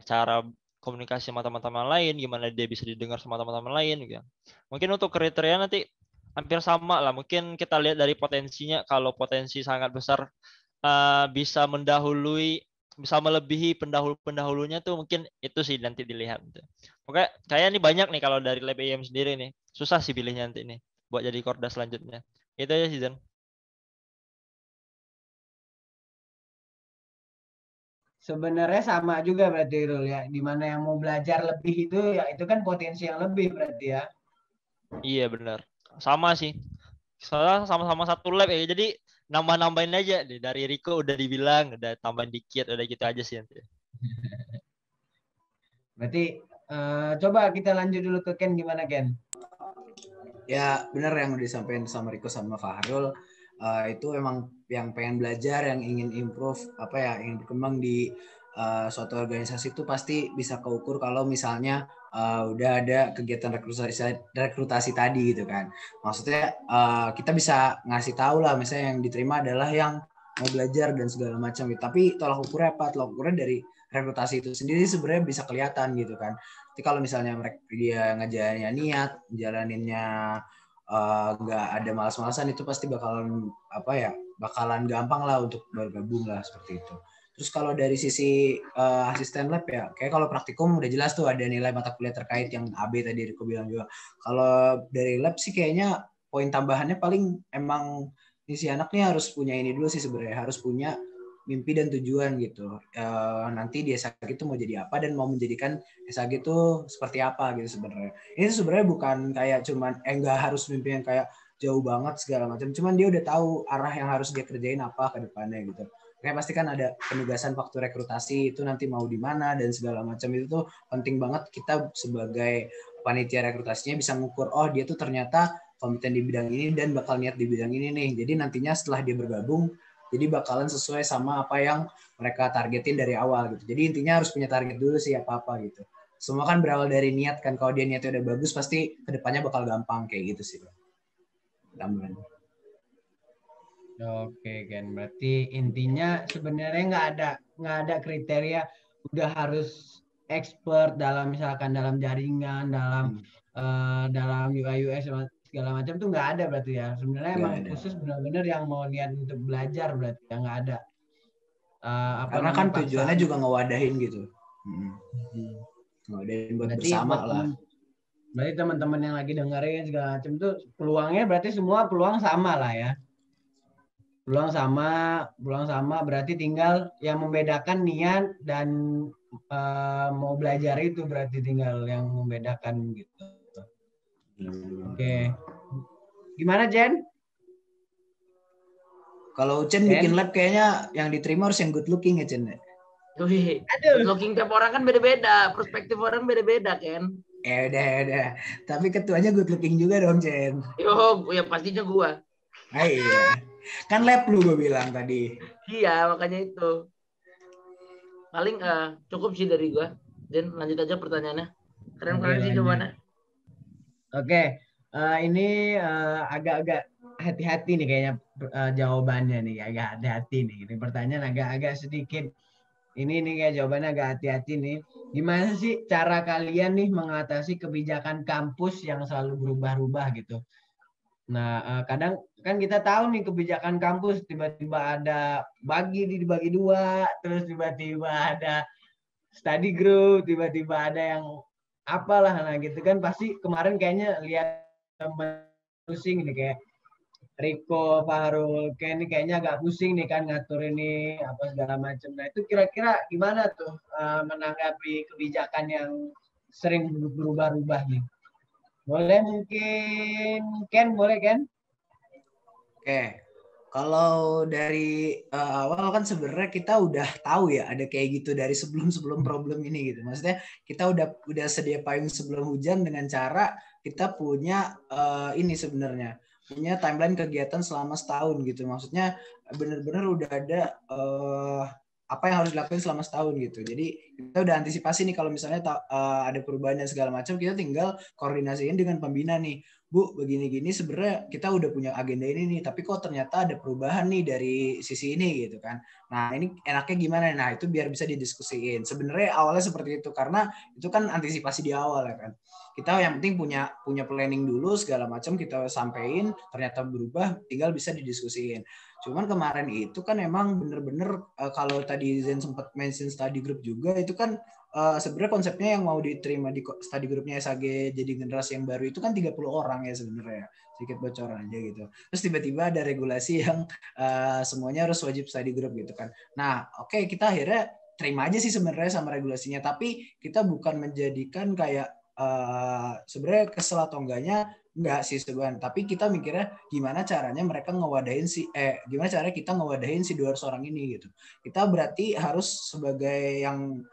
cara komunikasi sama teman-teman lain, gimana dia bisa didengar sama teman-teman lain gitu. Mungkin untuk kriteria nanti hampir sama lah. Mungkin kita lihat dari potensinya. Kalau potensi sangat besar bisa mendahului, bisa melebihi pendahulunya tuh mungkin itu sih nanti dilihat. Oke, kayak ini banyak nih kalau dari Lab IM sendiri nih. Susah sih pilihnya nanti nih buat jadi korda selanjutnya. Itu aja sih, Zan.
Sebenarnya sama juga berarti Rul ya. Dimana yang mau belajar lebih itu ya itu kan potensi yang lebih berarti ya.
Iya benar. Sama sih. Soalnya sama-sama satu lab ya. Jadi nambah-nambahin aja nih. Dari Riko udah dibilang, udah tambahin dikit, udah gitu aja sih nanti.
Berarti coba kita lanjut dulu ke Ken, gimana Ken?
Ya benar yang udah disampaikan sama Riko sama Fahrul, itu emang yang pengen belajar, yang ingin improve, apa ya, ingin berkembang di suatu organisasi itu pasti bisa keukur kalau misalnya udah ada kegiatan rekrutasi tadi gitu kan. Maksudnya kita bisa ngasih tahu lah, misalnya yang diterima adalah yang mau belajar dan segala macam gitu. Tapi tolak ukurnya apa? Tolak ukurnya dari rekrutasi itu sendiri sebenarnya bisa kelihatan gitu kan. Tapi kalau misalnya mereka dia ngejalaninnya niat, jalaninnya nggak ada malas-malasan, itu pasti bakalan gampang lah untuk bergabung lah seperti itu. Terus kalau dari sisi asisten lab ya, kayak kalau praktikum udah jelas tuh ada nilai mata kuliah terkait yang AB tadi Riko bilang juga. Kalau dari lab sih kayaknya poin tambahannya paling emang si anak nih harus punya ini dulu sih sebenarnya, harus punya mimpi dan tujuan gitu. Nanti di SAG itu mau jadi apa dan mau menjadikan SAG itu seperti apa gitu sebenarnya. Ini sebenarnya bukan kayak cuman nggak harus mimpi yang kayak jauh banget segala macam. Cuman dia udah tahu arah yang harus dia kerjain apa ke depannya gitu. Kayak pasti kan ada penugasan waktu rekrutasi itu nanti mau di mana dan segala macam, itu tuh penting banget kita sebagai panitia rekrutasinya bisa mengukur, oh dia tuh ternyata kompeten di bidang ini dan bakal niat di bidang ini nih. Jadi nantinya setelah dia bergabung, jadi bakalan sesuai sama apa yang mereka targetin dari awal gitu. Jadi intinya harus punya target dulu sih apa-apa gitu. Semua kan berawal dari niat kan. Kalau dia niatnya udah bagus, pasti kedepannya bakal gampang kayak gitu sih. Tambahan.
Oke Ken, berarti intinya sebenarnya nggak ada kriteria udah harus expert dalam misalkan dalam jaringan, dalam UI UX segala macam tuh nggak ada berarti ya. Sebenarnya emang khusus benar-benar yang mau niat untuk belajar berarti ya, nggak ada.
Karena kan tujuannya juga ngewadahin gitu. Ngewadahin buat
berarti
bersama lah.
Berarti teman-teman yang lagi dengerin segala macam tuh peluangnya berarti semua peluang sama lah ya. Peluang sama berarti tinggal yang membedakan niat dan mau belajar itu berarti tinggal yang membedakan gitu. Oke. Gimana Jen?
Kalau Chen bikin lab kayaknya yang diterima harus yang good looking ya Chen.
Wih, good looking tiap orang kan beda-beda, perspektif orang beda-beda kan.
Udah. Tapi ketuanya good looking juga dong Chen.
Yo, ya pastinya gua.
Iya. Kan lab lu gue bilang tadi.
Iya, makanya itu. Paling cukup sih dari gua. Dan lanjut aja pertanyaannya. Keren-keren sih jawabannya.
Oke. Ini agak-agak hati-hati nih kayaknya jawabannya nih, agak hati-hati nih. Ini pertanyaan agak-agak sedikit. Ini nih kayak jawabannya agak hati-hati nih. Gimana sih cara kalian nih mengatasi kebijakan kampus yang selalu berubah-ubah gitu? Nah, kadang kan kita tahu nih kebijakan kampus tiba-tiba ada dibagi dua, terus tiba-tiba ada study group, tiba-tiba ada yang apalah, nah gitu kan pasti kemarin kayaknya lihat pusing nih kayak Riko, Fahrul, kayaknya agak pusing nih kan ngatur ini apa segala macam. Nah itu kira-kira gimana tuh menanggapi kebijakan yang sering berubah-ubah nih? Boleh mungkin Ken, boleh Ken?
Oke, kalau dari awal kan sebenarnya kita udah tahu ya ada kayak gitu dari sebelum problem ini gitu. Maksudnya kita udah sedia payung sebelum hujan dengan cara kita punya ini sebenarnya punya timeline kegiatan selama setahun gitu. Maksudnya benar-benar udah ada apa yang harus dilakukan selama setahun gitu. Jadi kita udah antisipasi nih kalau misalnya ada perubahan dan segala macam, kita tinggal koordinasiin dengan pembina nih. Bu, begini-gini sebenarnya kita udah punya agenda ini nih, tapi kok ternyata ada perubahan nih dari sisi ini gitu kan. Nah, ini enaknya gimana? Nah, itu biar bisa didiskusiin. Sebenarnya awalnya seperti itu karena itu kan antisipasi di awal ya kan. Kita yang penting punya planning dulu segala macam kita sampein, ternyata berubah, tinggal bisa didiskusiin. Cuman kemarin itu kan emang bener-bener kalau tadi Zen sempat mention study group juga itu kan sebenarnya konsepnya yang mau diterima di study groupnya SAG jadi generasi yang baru itu kan 30 orang ya sebenarnya. Sedikit bocoran aja gitu. Terus tiba-tiba ada regulasi yang semuanya harus wajib study group gitu kan. Nah, oke, kita akhirnya terima aja sih sebenarnya sama regulasinya, tapi kita bukan menjadikan kayak sebenarnya kesel atau enggak sih sebenarnya, tapi kita mikirnya gimana caranya mereka ngewadahin gimana caranya kita ngewadahin si 200 orang ini gitu. Kita berarti harus sebagai yang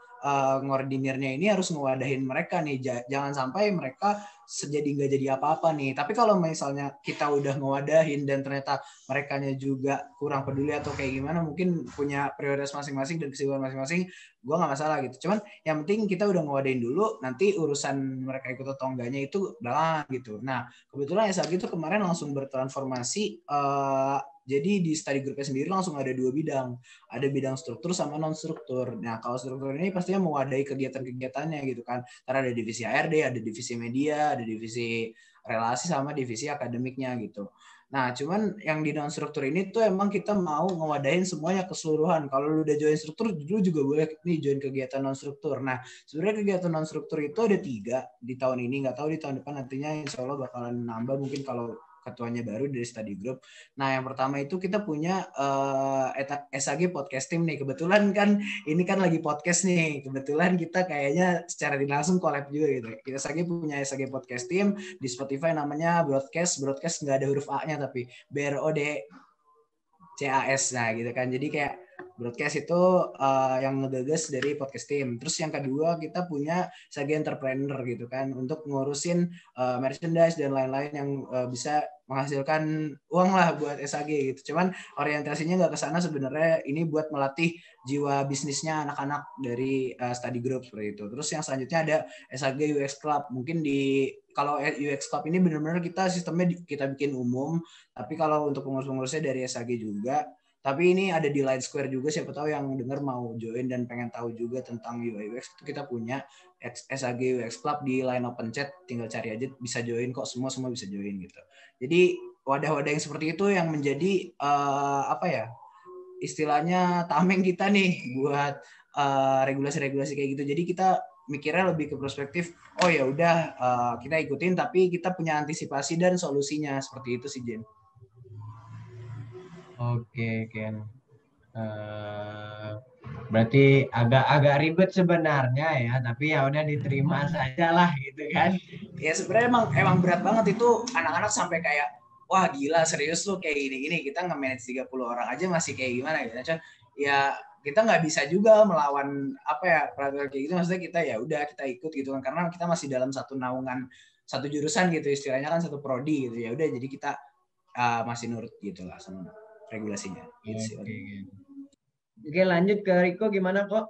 ngordinirnya ini harus ngewadahin mereka nih, jangan sampai mereka jadi nggak jadi apa-apa nih. Tapi kalau misalnya kita udah ngewadahin dan ternyata merekanya juga kurang peduli atau kayak gimana, mungkin punya prioritas masing-masing dan kesibukan masing-masing, gue nggak masalah gitu. Cuman yang penting kita udah ngewadahin dulu, nanti urusan mereka ikut atau enggaknya itu belakangan gitu. Nah, kebetulan SAG itu kemarin langsung bertransformasi, jadi di study groupnya sendiri langsung ada 2 bidang. Ada bidang struktur sama non-struktur. Nah, kalau struktur ini pastinya mewadahi kegiatan-kegiatannya gitu kan. Karena ada divisi ARD, ada divisi media, ada divisi relasi, sama divisi akademiknya gitu. Nah, cuman yang di non-struktur ini tuh emang kita mau ngewadahin semuanya keseluruhan. Kalau lu udah join struktur, dulu juga boleh nih join kegiatan non-struktur. Nah, sebenarnya kegiatan non-struktur itu ada 3 di tahun ini. Nggak tahu di tahun depan nantinya insya Allah bakalan nambah mungkin kalau ketuanya baru dari study group. Nah, yang pertama itu kita punya SAG podcast team nih. Kebetulan kan ini kan lagi podcast nih. Kebetulan kita kayaknya secara langsung collab juga gitu. Kita SAG punya SAG podcast team di Spotify namanya Broadcast nggak ada huruf A-nya tapi BRODCAS. Nah, gitu kan. Jadi kayak Broadcast itu yang ngegagas dari podcast team. Terus yang kedua kita punya SAG Entrepreneur gitu kan untuk ngurusin merchandise dan lain-lain yang bisa menghasilkan uang lah buat SAG gitu. Cuman orientasinya nggak ke sana sebenarnya, ini buat melatih jiwa bisnisnya anak-anak dari study group seperti itu. Terus yang selanjutnya ada SAG UX Club. Mungkin kalau UX Club ini benar-benar kita sistemnya kita bikin umum, tapi kalau untuk pengurus-pengurusnya dari SAG juga. Tapi ini ada di Line Square juga, siapa tahu yang dengar mau join dan pengen tahu juga tentang UI UX, itu kita punya SAG UX Club di Line Open Chat, tinggal cari aja, bisa join kok, semua bisa join gitu. Jadi wadah-wadah yang seperti itu yang menjadi apa ya, istilahnya tameng kita nih buat regulasi-regulasi kayak gitu. Jadi kita mikirnya lebih ke perspektif, oh ya udah kita ikutin tapi kita punya antisipasi dan solusinya, seperti itu sih Jen.
Oke, Ken. Berarti agak ribet sebenarnya ya, tapi ya udah diterima saja lah gitu kan.
Ya sebenarnya emang berat banget itu, anak-anak sampai kayak, wah gila serius lu kayak gini-gini, kita nge-manage 30 orang aja masih kayak gimana gitu. Ya kita nggak bisa juga melawan apa ya peraturan kayak gitu, maksudnya kita ya udah kita ikut gitu kan, karena kita masih dalam satu naungan, satu jurusan gitu istilahnya kan, satu prodi gitu, ya udah jadi kita masih nurut gitu lah sama regulasinya. Gitu.
Oke, lanjut ke Riko, gimana kok?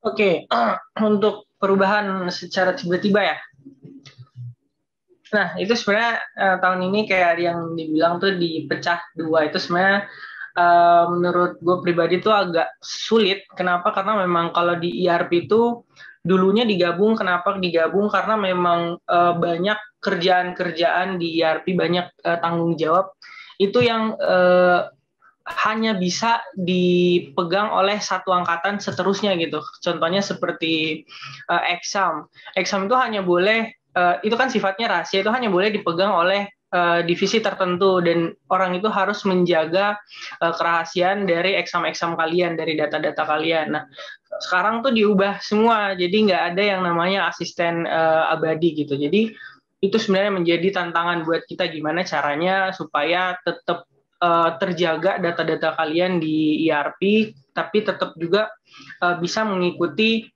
Oke, untuk perubahan secara tiba-tiba ya. Nah, itu sebenarnya tahun ini kayak yang dibilang tuh dipecah 2. Itu sebenarnya menurut gue pribadi tuh agak sulit. Kenapa? Karena memang kalau di ERP itu dulunya digabung. Kenapa digabung? Karena memang banyak kerjaan-kerjaan di ERP, banyak tanggung jawab. Itu yang hanya bisa dipegang oleh satu angkatan seterusnya gitu. Contohnya seperti exam. Exam itu hanya boleh, itu kan sifatnya rahasia, itu hanya boleh dipegang oleh divisi tertentu, dan orang itu harus menjaga kerahasiaan dari exam-exam kalian, dari data-data kalian. Nah, sekarang tuh diubah semua, jadi nggak ada yang namanya asisten abadi gitu. Jadi itu sebenarnya menjadi tantangan buat kita gimana caranya supaya tetap terjaga data-data kalian di ERP, tapi tetap juga bisa mengikuti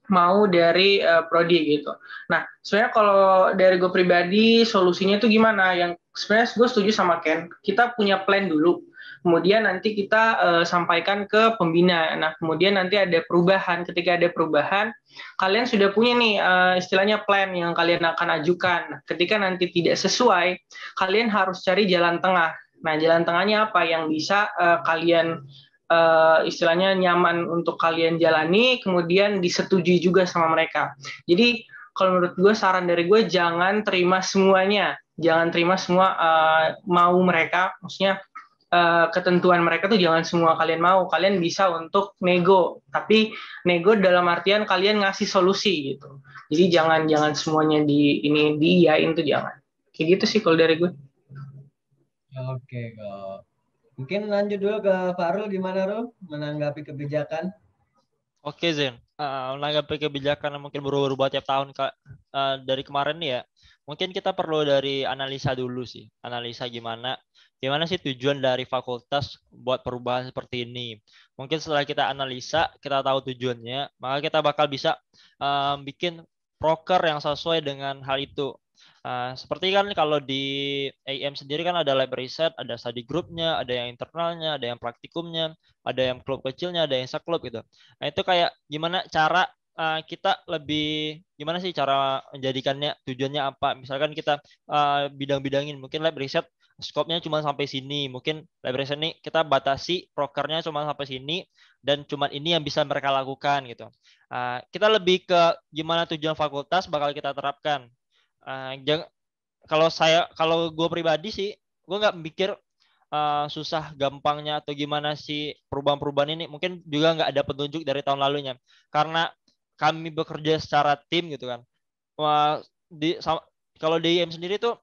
mau dari prodi gitu. Nah, sebenarnya kalau dari gue pribadi solusinya itu gimana? Yang sebenarnya gue setuju sama Ken. Kita punya plan dulu. Kemudian nanti kita sampaikan ke pembina. Nah, kemudian nanti ada perubahan. Ketika ada perubahan, kalian sudah punya nih istilahnya plan yang kalian akan ajukan. Nah, ketika nanti tidak sesuai, kalian harus cari jalan tengah. Nah, jalan tengahnya apa yang bisa kalian istilahnya nyaman untuk kalian jalani, kemudian disetujui juga sama mereka. Jadi kalau menurut gue, saran dari gue, jangan terima semuanya, jangan terima semua mau mereka, maksudnya ketentuan mereka tuh jangan semua kalian mau. Kalian bisa untuk nego, tapi nego dalam artian kalian ngasih solusi gitu. Jadi jangan semuanya diiyain tuh jangan. Kayak gitu sih kalau dari gue.
Oke, kok. Mungkin lanjut dulu ke Farul, gimana Rul menanggapi kebijakan?
Oke Zen, menanggapi kebijakan yang mungkin berubah-ubah tiap tahun dari kemarin nih ya, mungkin kita perlu dari analisa dulu sih, analisa gimana sih tujuan dari fakultas buat perubahan seperti ini. Mungkin setelah kita analisa, kita tahu tujuannya, maka kita bakal bisa bikin proker yang sesuai dengan hal itu. Seperti kan kalau di AM sendiri kan ada lab riset, ada study groupnya, ada yang internalnya, ada yang praktikumnya, ada yang klub kecilnya, ada yang seklub gitu. Nah itu kayak gimana cara kita gimana sih cara menjadikannya, tujuannya apa? Misalkan kita bidang-bidangin, mungkin lab riset skopnya cuma sampai sini, mungkin lab riset ini kita batasi prokernya cuma sampai sini dan cuma ini yang bisa mereka lakukan gitu. Kita lebih ke gimana tujuan fakultas bakal kita terapkan. Kalau gue pribadi sih, gue nggak mikir susah gampangnya atau gimana sih perubahan-perubahan ini. Mungkin juga nggak ada petunjuk dari tahun lalunya karena kami bekerja secara tim gitu kan. Kalau di IM sendiri tuh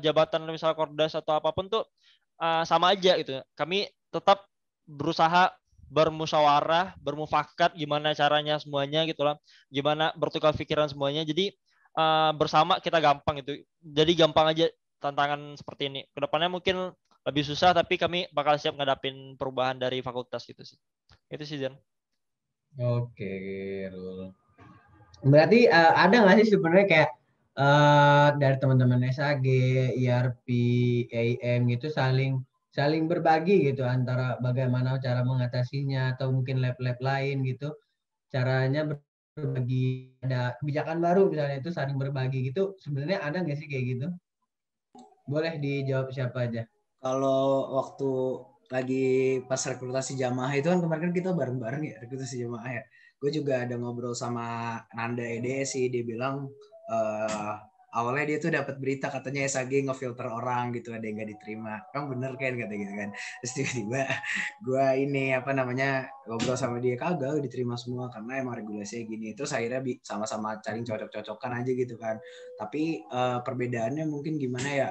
jabatan misal Kordas atau apapun tuh sama aja gitu. Kami tetap berusaha bermusyawarah, bermufakat gimana caranya semuanya gitu lah. Gimana bertukar pikiran semuanya. Jadi bersama kita gampang itu. Jadi gampang aja tantangan seperti ini. Kedepannya mungkin lebih susah, tapi kami bakal siap ngadapin perubahan dari fakultas gitu sih. Itu sih Jan.
Oke, Rul. Berarti ada nggak sih sebenarnya kayak dari teman-teman SAG, IRP, AM gitu saling berbagi gitu antara bagaimana cara mengatasinya atau mungkin lab-lab lain gitu caranya berbagi, ada kebijakan baru misalnya itu saling berbagi gitu, sebenarnya ada nggak sih kayak gitu? Boleh dijawab siapa aja.
Kalau waktu lagi pas rekrutasi jamaah itu kan kemarin kan kita bareng-bareng ya rekrutasi jamaah ya. Gue juga ada ngobrol sama Nanda Ede sih, dia bilang awalnya dia tuh dapat berita katanya SAG ngefilter orang gitu, ada yang nggak diterima. Kan bener kan kata gitu kan. Terus tiba-tiba gue ini apa namanya ngobrol sama dia, kagak diterima semua karena emang regulasinya gini. Terus akhirnya sama-sama cari cocok-cocokan aja gitu kan. Tapi perbedaannya mungkin gimana ya,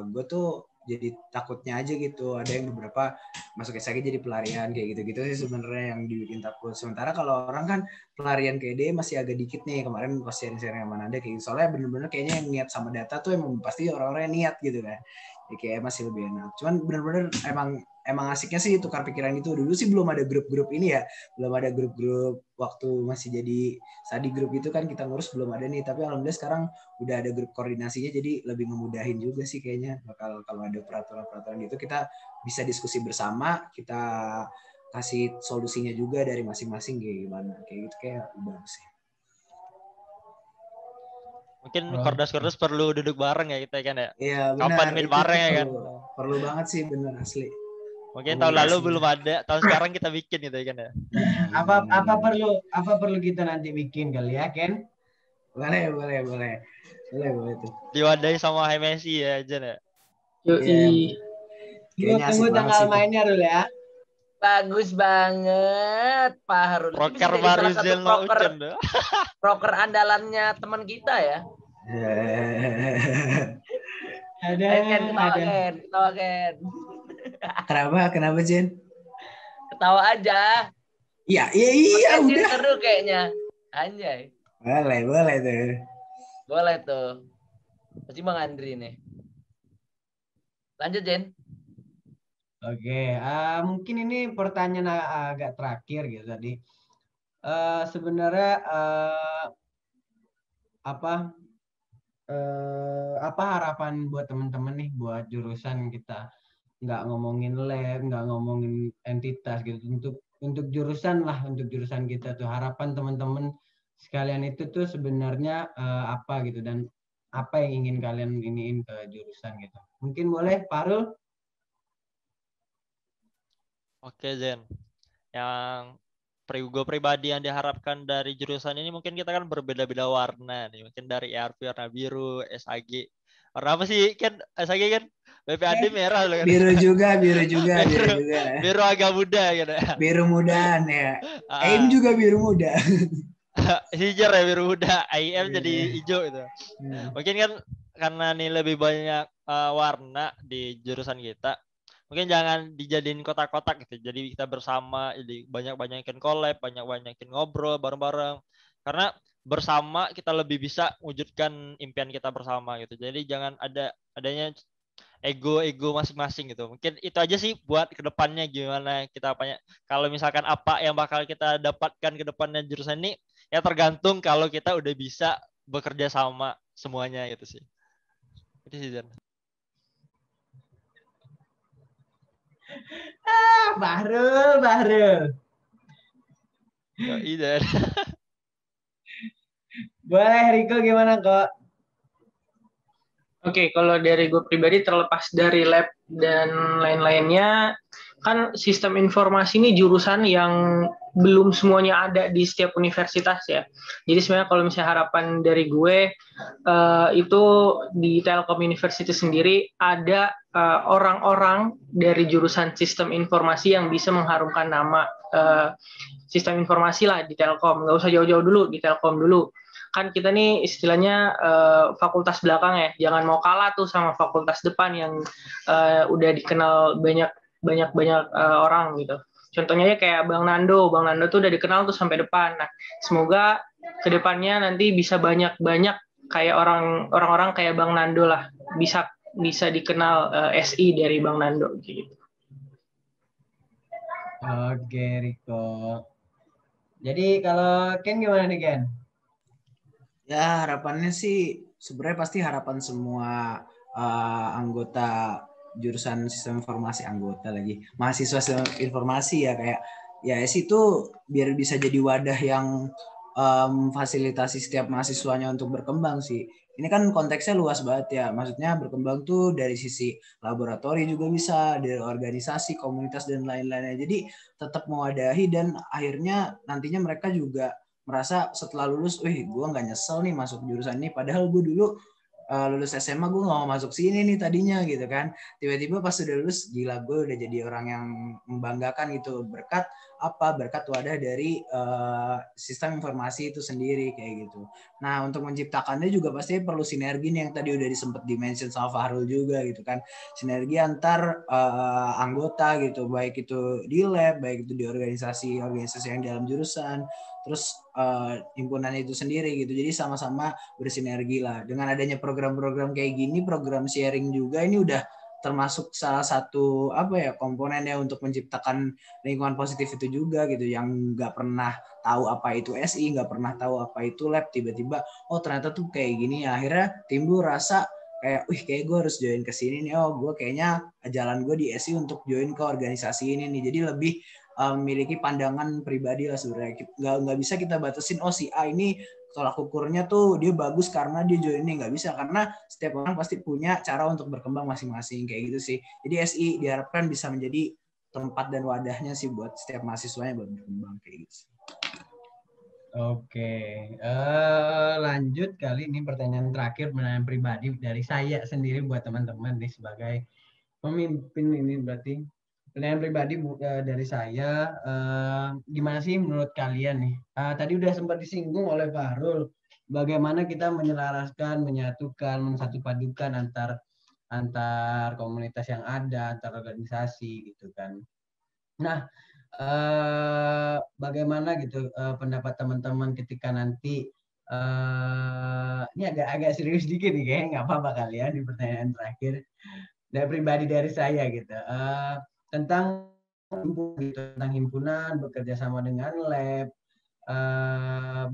gue tuh jadi takutnya aja gitu, ada yang beberapa masuk SAG jadi pelarian kayak gitu-gitu sih sebenarnya yang dibikin takut. Sementara kalau orang kan pelarian kayak dia masih agak dikit nih, kemarin pas sharing-sharing sama Nanda kayak gitu. Soalnya bener-bener kayaknya yang niat sama data tuh emang pasti orang-orang yang niat gitu kan, ya kayak masih lebih enak. Cuman bener-bener emang asiknya sih tukar pikiran gitu. Dulu sih belum ada grup-grup ini ya, belum ada grup-grup waktu masih jadi study group itu kan kita ngurus belum ada nih, tapi alhamdulillah sekarang udah ada grup koordinasinya, jadi lebih ngemudahin juga sih kayaknya. Bakal kalau ada peraturan-peraturan gitu kita bisa diskusi bersama, kita kasih solusinya juga dari masing-masing kayak gimana, kayak gitu kayak bagus sih.
Mungkin Kordas perlu duduk bareng ya kita kan ya.
Iya benar.
Kapan main bareng ya kan.
Perlu banget sih, bener asli.
Mungkin tahun lalu belum ada, tahun sekarang kita bikin gitu kan ya.
Apa perlu kita nanti bikin kali ya Ken?
Boleh tuh.
Diwadahi sama HMSI ya Jan ya.
Tunggu tanggal mainnya dulu ya.
Bagus banget Pak Harun.
Proker baru Zel
proker andalannya teman kita ya. Ketawa Ken.
Kenapa Jen?
Ketawa aja.
Iya
udah. Seru kayaknya. Anjay.
Boleh tuh.
Boleh tuh. Pasti Bang Andri nih. Lanjut, Jen.
Oke, mungkin ini pertanyaan agak terakhir gitu tadi. Sebenarnya apa harapan buat teman-teman nih buat jurusan kita? Nggak ngomongin lab, nggak ngomongin entitas gitu. Untuk jurusan lah, untuk jurusan kita tuh harapan teman-teman sekalian itu tuh sebenarnya apa gitu dan apa yang ingin kalian iniin ke jurusan gitu. Mungkin boleh, Parul?
Oke, Zen. Yang gue pribadi yang diharapkan dari jurusan ini mungkin kita kan berbeda-beda warna nih. Mungkin dari ERP warna biru, SAG. Warna apa sih? Kan SAG kan BPAD merah loh kan.
Biru juga, biru juga.
Biru agak muda gitu.
Biru mudaan ya.
Ah,
AIM juga biru muda.
hijau ya biru muda. IM jadi hijau gitu.
Hmm.
Mungkin kan karena nih lebih banyak warna di jurusan kita. Mungkin jangan dijadiin kotak-kotak gitu. Jadi kita bersama, jadi banyak-banyakin collab, banyak-banyakin ngobrol bareng-bareng. Karena bersama kita lebih bisa wujudkan impian kita bersama gitu. Jadi jangan adanya ego masing-masing gitu. Mungkin itu aja sih buat kedepannya gimana kita apanya. Kalau misalkan apa yang bakal kita dapatkan ke depannya jurusan ini, ya tergantung kalau kita udah bisa bekerja sama semuanya gitu sih. Itu sih Jan.
Bahrul.
Iya.
Boleh, Riko gimana kok?
Oke, kalau dari gue pribadi terlepas dari lab dan lain-lainnya, kan sistem informasi ini jurusan yang belum semuanya ada di setiap universitas ya. Jadi sebenarnya kalau misalnya harapan dari gue itu di Telkom University sendiri ada orang-orang dari jurusan sistem informasi yang bisa mengharumkan nama sistem informasi lah di Telkom. Nggak usah jauh-jauh dulu, di Telkom dulu. Kan kita nih istilahnya fakultas belakang ya, jangan mau kalah tuh sama fakultas depan yang udah dikenal banyak orang gitu. Contohnya ya kayak Bang Nando tuh udah dikenal tuh sampai depan. Nah, semoga kedepannya nanti bisa banyak kayak orang-orang kayak Bang Nando lah, bisa dikenal SI dari Bang Nando gitu.
Oke, Riko. Jadi kalau Ken gimana nih, Ken?
Ya harapannya sih sebenarnya pasti harapan semua anggota jurusan sistem informasi mahasiswa sistem informasi ya kayak ya itu biar bisa jadi wadah yang fasilitasi setiap mahasiswanya untuk berkembang sih. Ini kan konteksnya luas banget ya, maksudnya berkembang tuh dari sisi laboratori juga bisa, dari organisasi, komunitas dan lain-lainnya. Jadi tetap mewadahi dan akhirnya nantinya mereka juga merasa setelah lulus, gue nggak nyesel nih masuk jurusan ini. Padahal gue dulu lulus SMA gue nggak mau masuk sini nih tadinya gitu kan. Tiba-tiba pas udah lulus, gila gue udah jadi orang yang membanggakan gitu. Berkat wadah dari sistem informasi itu sendiri kayak gitu. Nah untuk menciptakannya juga pasti perlu sinergi nih yang tadi udah disempet dimention sama Fahrul juga gitu kan. Sinergi antar anggota gitu, baik itu di lab, baik itu di organisasi yang dalam jurusan, terus himpunan itu sendiri gitu. Jadi sama-sama bersinergi lah. Dengan adanya program-program kayak gini, program sharing juga ini udah termasuk salah satu komponennya untuk menciptakan lingkungan positif itu juga gitu, yang nggak pernah tahu apa itu SI, nggak pernah tahu apa itu lab, tiba-tiba oh ternyata tuh kayak gini ya. Akhirnya timbul rasa kayak gue harus join ke sini nih, gue kayaknya jalan gue di SI untuk join ke organisasi ini nih. Jadi lebih memiliki pandangan pribadi lah sebenarnya. Nggak bisa kita batasin si A ini tolak ukurnya tuh dia bagus karena dia joining, nggak bisa, karena setiap orang pasti punya cara untuk berkembang masing-masing kayak gitu sih. Jadi SI diharapkan bisa menjadi tempat dan wadahnya sih buat setiap mahasiswanya buat berkembang kayak gitu.
Oke, lanjut kali ini pertanyaan terakhir pribadi dari saya sendiri buat teman-teman nih sebagai pemimpin ini. Berarti pertanyaan pribadi dari saya, gimana sih menurut kalian nih? Tadi udah sempat disinggung oleh Fahrul, bagaimana kita menyelaraskan, menyatukan, mensatupadukan antar komunitas yang ada, antar organisasi gitu kan. Nah, bagaimana gitu pendapat teman-teman ketika nanti Ini agak serius dikit nih, kayaknya nggak apa-apa kali ya di pertanyaan terakhir. Dari pribadi dari saya gitu. Tentang tentang himpunan, bekerja sama dengan lab,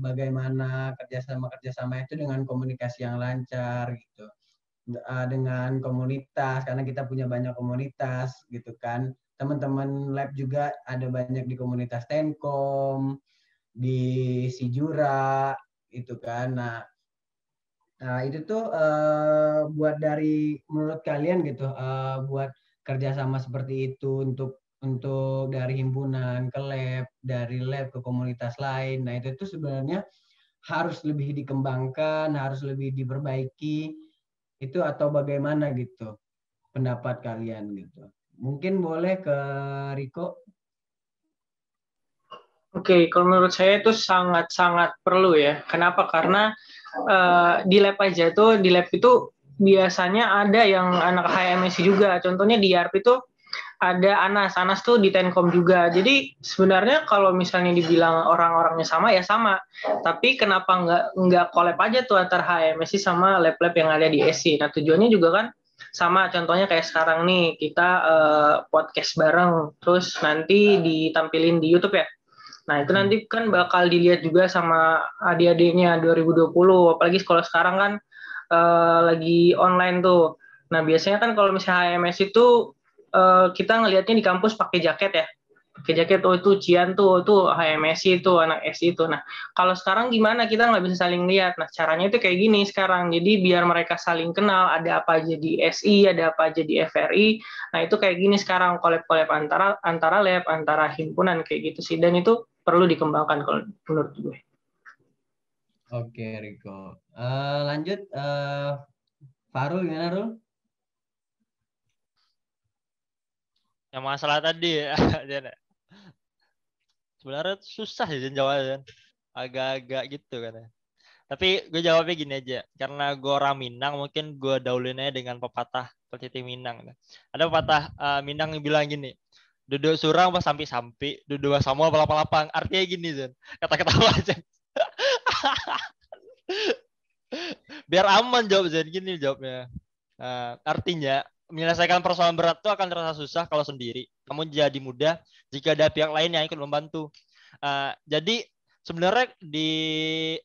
bagaimana kerjasama itu dengan komunikasi yang lancar gitu, dengan komunitas, karena kita punya banyak komunitas gitu kan. Teman-teman lab juga ada banyak di komunitas Tenkom, di Sijura itu kan. Nah itu tuh buat dari menurut kalian gitu, buat kerjasama seperti itu untuk dari himpunan ke lab, dari lab ke komunitas lain. Nah itu tuh sebenarnya harus lebih dikembangkan, harus lebih diperbaiki itu, atau bagaimana gitu pendapat kalian gitu. Mungkin boleh ke Riko.
Oke, kalau menurut saya itu sangat-sangat perlu ya. Kenapa? Karena di lab aja tuh, di lab itu biasanya ada yang anak HMSI juga. Contohnya di IRP itu ada Anas tuh di Tenkom juga. Jadi sebenarnya kalau misalnya dibilang orang-orangnya sama ya sama. Tapi kenapa nggak collab aja tuh antar HMSI sama lab-lab yang ada di SI? Nah tujuannya juga kan sama. Contohnya kayak sekarang nih kita podcast bareng, terus nanti ditampilin di YouTube ya. Nah, itu nanti kan bakal dilihat juga sama adik-adiknya 2020. Apalagi sekolah sekarang kan lagi online tuh. Nah, biasanya kan kalau misalnya HMS itu kita ngelihatnya di kampus pakai jaket ya. Pakai jaket, oh itu Cian tuh HMS itu, anak SI itu. Nah, kalau sekarang gimana? Kita nggak bisa saling lihat. Nah, caranya itu kayak gini sekarang. Jadi biar mereka saling kenal, ada apa aja di SI, ada apa aja di FRI. Nah, itu kayak gini sekarang, collab-collab antara lab, antara himpunan kayak gitu sih. Dan itu perlu dikembangkan kalau menurut gue.
Oke, Riko. Lanjut, Farul gimana, Rul?
Yang masalah tadi ya, sebenarnya susah ya jawabnya, agak-agak gitu kan ya. Tapi gue jawabnya gini aja, karena gue orang Minang, mungkin gue daulin aja dengan pepatah peliti Minang. Ada pepatah Minang yang bilang gini, duduk surang pas sampi-sampi, duduk sama lapang-lapang. Artinya gini, Zan. Kata-kata aja. Biar aman jawab, Zan. Gini jawabnya. Artinya, menyelesaikan persoalan berat itu akan terasa susah kalau sendiri. Namun jadi mudah jika ada pihak lain yang ikut membantu. Jadi sebenarnya di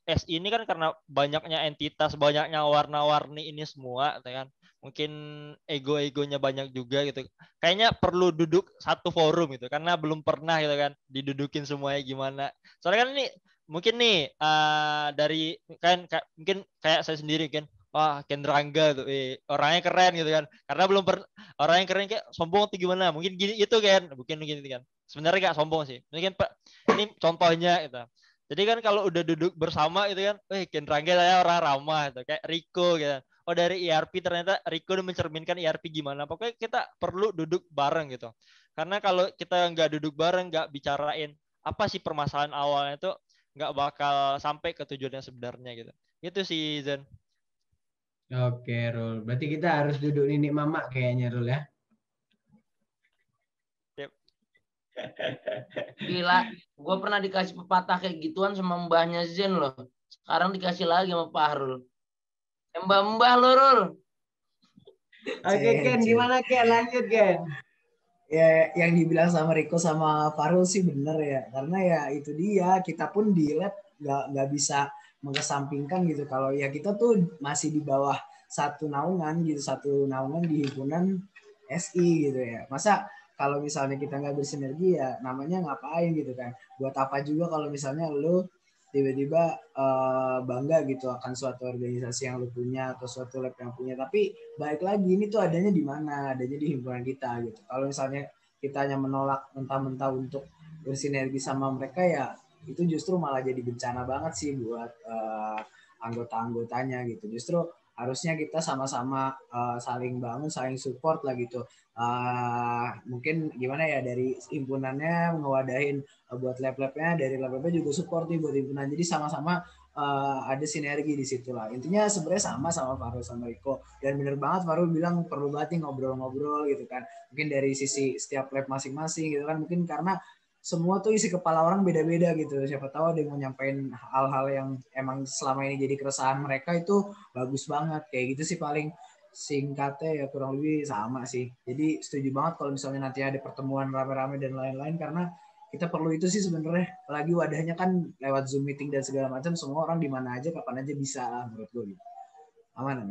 SI ini kan karena banyaknya entitas, banyaknya warna-warni ini semua, kan? Mungkin ego-egonya banyak juga gitu. Kayaknya perlu duduk satu forum gitu, karena belum pernah gitu kan didudukin semuanya gimana. Soalnya kan ini mungkin nih dari kan mungkin kayak saya sendiri kan, wah Kendrangga tuh orangnya keren gitu kan, karena belum pernah orang yang keren kayak sombong tuh gimana, mungkin gini itu kan, mungkin gini kan, sebenarnya gak sombong sih, mungkin Pak ini contohnya gitu. Jadi kan kalau udah duduk bersama gitu kan, Kendrangga saya orang ramah gitu, kayak Riko gitu. Oh dari IRP ternyata Riko udah mencerminkan IRP gimana. Pokoknya kita perlu duduk bareng gitu. Karena kalau kita nggak duduk bareng, nggak bicarain apa sih permasalahan awalnya itu, nggak bakal sampai ke tujuannya sebenarnya gitu. Itu sih Zen.
Oke, Rul. Berarti kita harus duduk ninik mamak kayaknya, Rul ya.
Yep.
Gila, gue pernah dikasih pepatah kayak gituan sama mbahnya Zen loh. Sekarang dikasih lagi sama Pak Harul. Mbah-mbah lo, Rul.
Oke, Ken. Gimana, Ken? Lanjut, Ken.
Ya, yang dibilang sama Riko sama Farul sih bener ya. Karena ya itu dia, kita pun di lab nggak bisa mengesampingkan gitu. Kalau ya kita tuh masih di bawah satu naungan gitu, satu naungan di himpunan SI gitu ya. Masa kalau misalnya kita nggak bersinergi ya namanya ngapain gitu kan. Buat apa juga kalau misalnya lu tiba-tiba bangga gitu akan suatu organisasi yang lu punya atau suatu lab yang punya, tapi balik lagi ini tuh adanya di mana, adanya di himpunan kita gitu. Kalau misalnya kita hanya menolak mentah-mentah untuk bersinergi sama mereka, ya itu justru malah jadi bencana banget sih buat anggota-anggotanya gitu. Justru harusnya kita sama-sama saling bangun, saling support lah gitu. Mungkin gimana ya, dari himpunannya ngewadahin buat lab-labnya, dari lab-labnya juga support nih buat himpunan. Jadi sama-sama ada sinergi di situ lah. Intinya sebenarnya sama Farul sama Riko. Dan bener banget Farul bilang perlu banget ngobrol-ngobrol gitu kan. Mungkin dari sisi setiap lab masing-masing gitu kan. Mungkin karena semua tuh isi kepala orang beda-beda gitu. Siapa tahu ada yang mau nyampein hal-hal yang emang selama ini jadi keresahan mereka itu bagus banget. Kayak gitu sih paling singkatnya ya kurang lebih sama sih. Jadi setuju banget kalau misalnya nanti ada pertemuan rame-rame dan lain-lain karena kita perlu itu sih sebenarnya. Lagi wadahnya kan lewat Zoom meeting dan segala macam semua orang di mana aja kapan aja bisa lah menurut gue gitu. Aman.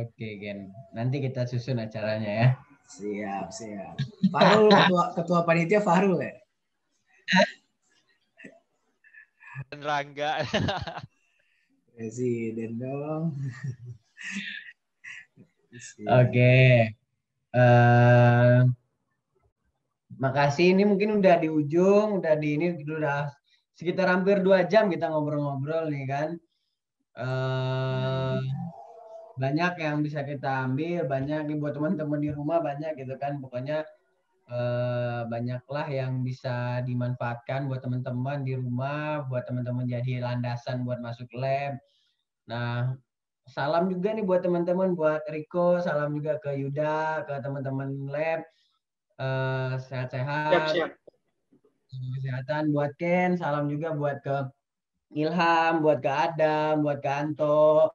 Oke, Gen. Nanti kita susun acaranya ya.
Siap. Fahrul ketua panitia Fahrul ya?
Dan Rangga.
Presiden dong.
Oke. Makasih, ini mungkin udah di ujung, ini udah sekitar hampir 2 jam kita ngobrol-ngobrol nih kan. Banyak yang bisa kita ambil, banyak nih buat teman-teman di rumah banyak gitu kan. Pokoknya banyaklah yang bisa dimanfaatkan buat teman-teman di rumah, buat teman-teman jadi landasan buat masuk lab. Nah, salam juga nih buat teman-teman, buat Riko, salam juga ke Yuda, ke teman-teman lab. Sehat-sehat.
Siap.
Kesehatan buat Ken, salam juga buat ke Ilham, buat ke Adam, buat ke Anto.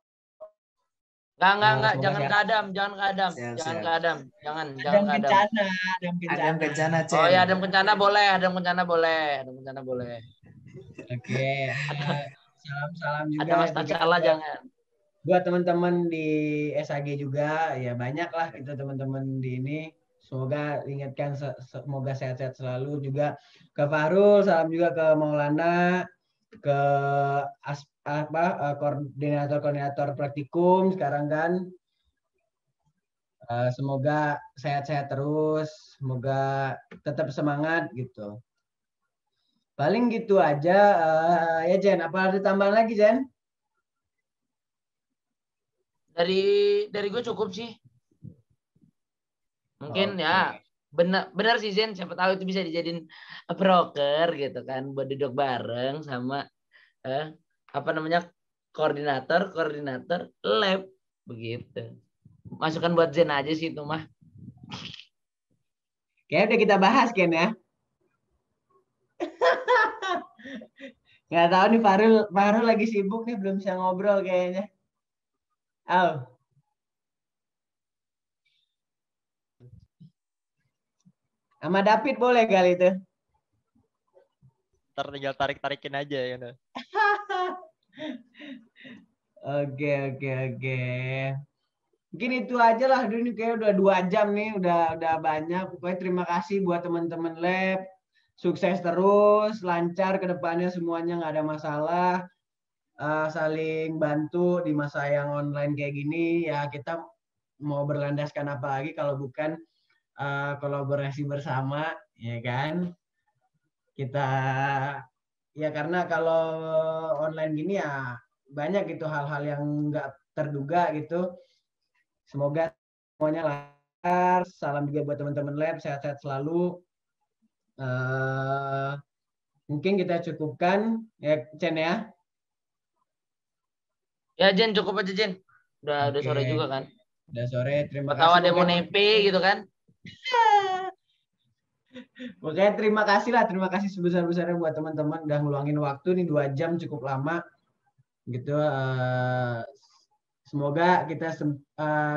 Enggak, jangan
sehat.
ke Adam, jangan ke Adam.
Siap.
Jangan ke Adam. Jangan ke
Adam
Adam.
Adam Kencana, Cen.
Oh ya, Adam Kencana boleh.
Oke. Salam juga.
Ada Mas Tacala jangan.
Buat teman-teman di SAG juga, ya banyak lah itu teman-teman di ini. Semoga ingatkan, semoga sehat-sehat selalu. Juga ke Fahrul, salam juga ke Maulana, ke koordinator praktikum sekarang kan. Semoga sehat-sehat terus, semoga tetap semangat gitu. Paling gitu aja ya Jen. Apa ada tambahan lagi Jen?
Dari gue cukup sih. Mungkin ya benar sih Zen, siapa tahu itu bisa dijadiin broker gitu kan buat duduk bareng sama koordinator lab begitu. Masukan buat Zen aja sih itu mah.
Kayaknya udah kita bahas Ken ya. Nggak tahu nih Fahrul lagi sibuk nih belum bisa ngobrol kayaknya. Sama David boleh kali itu.
Ntar tinggal tarik-tarikin aja ya.
Oke. Mungkin itu aja lah. Ini kayak udah 2 jam nih, udah banyak. Pokoknya terima kasih buat teman-teman lab. Sukses terus, lancar ke depannya semuanya, nggak ada masalah. Saling bantu di masa yang online kayak gini. Ya kita mau berlandaskan apa lagi kalau bukan kolaborasi bersama, ya kan? Kita ya karena kalau online gini ya banyak gitu hal-hal yang nggak terduga gitu. Semoga semuanya lancar. Salam juga buat teman-teman lab, sehat-sehat selalu. Mungkin kita cukupkan ya Chen ya.
Ya Jen, cukup aja Jen. Udah sore juga kan.
Udah sore, terima kasih.
Tahu ada mau nepe gitu kan.
Pokoknya terima kasih sebesar-besarnya buat teman-teman udah ngeluangin waktu nih 2 jam cukup lama gitu. Semoga kita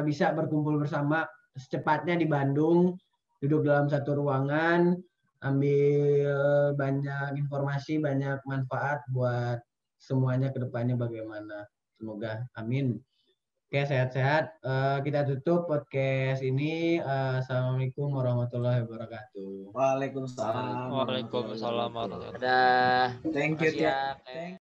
bisa berkumpul bersama secepatnya di Bandung, duduk dalam satu ruangan, ambil banyak informasi, banyak manfaat buat semuanya ke depannya bagaimana. Semoga, amin. Oke, sehat-sehat. Kita tutup podcast ini. Assalamualaikum warahmatullahi wabarakatuh.
Waalaikumsalam.
Waalaikumsalam warahmatullahi wabarakatuh.
Dadah.
Thank you.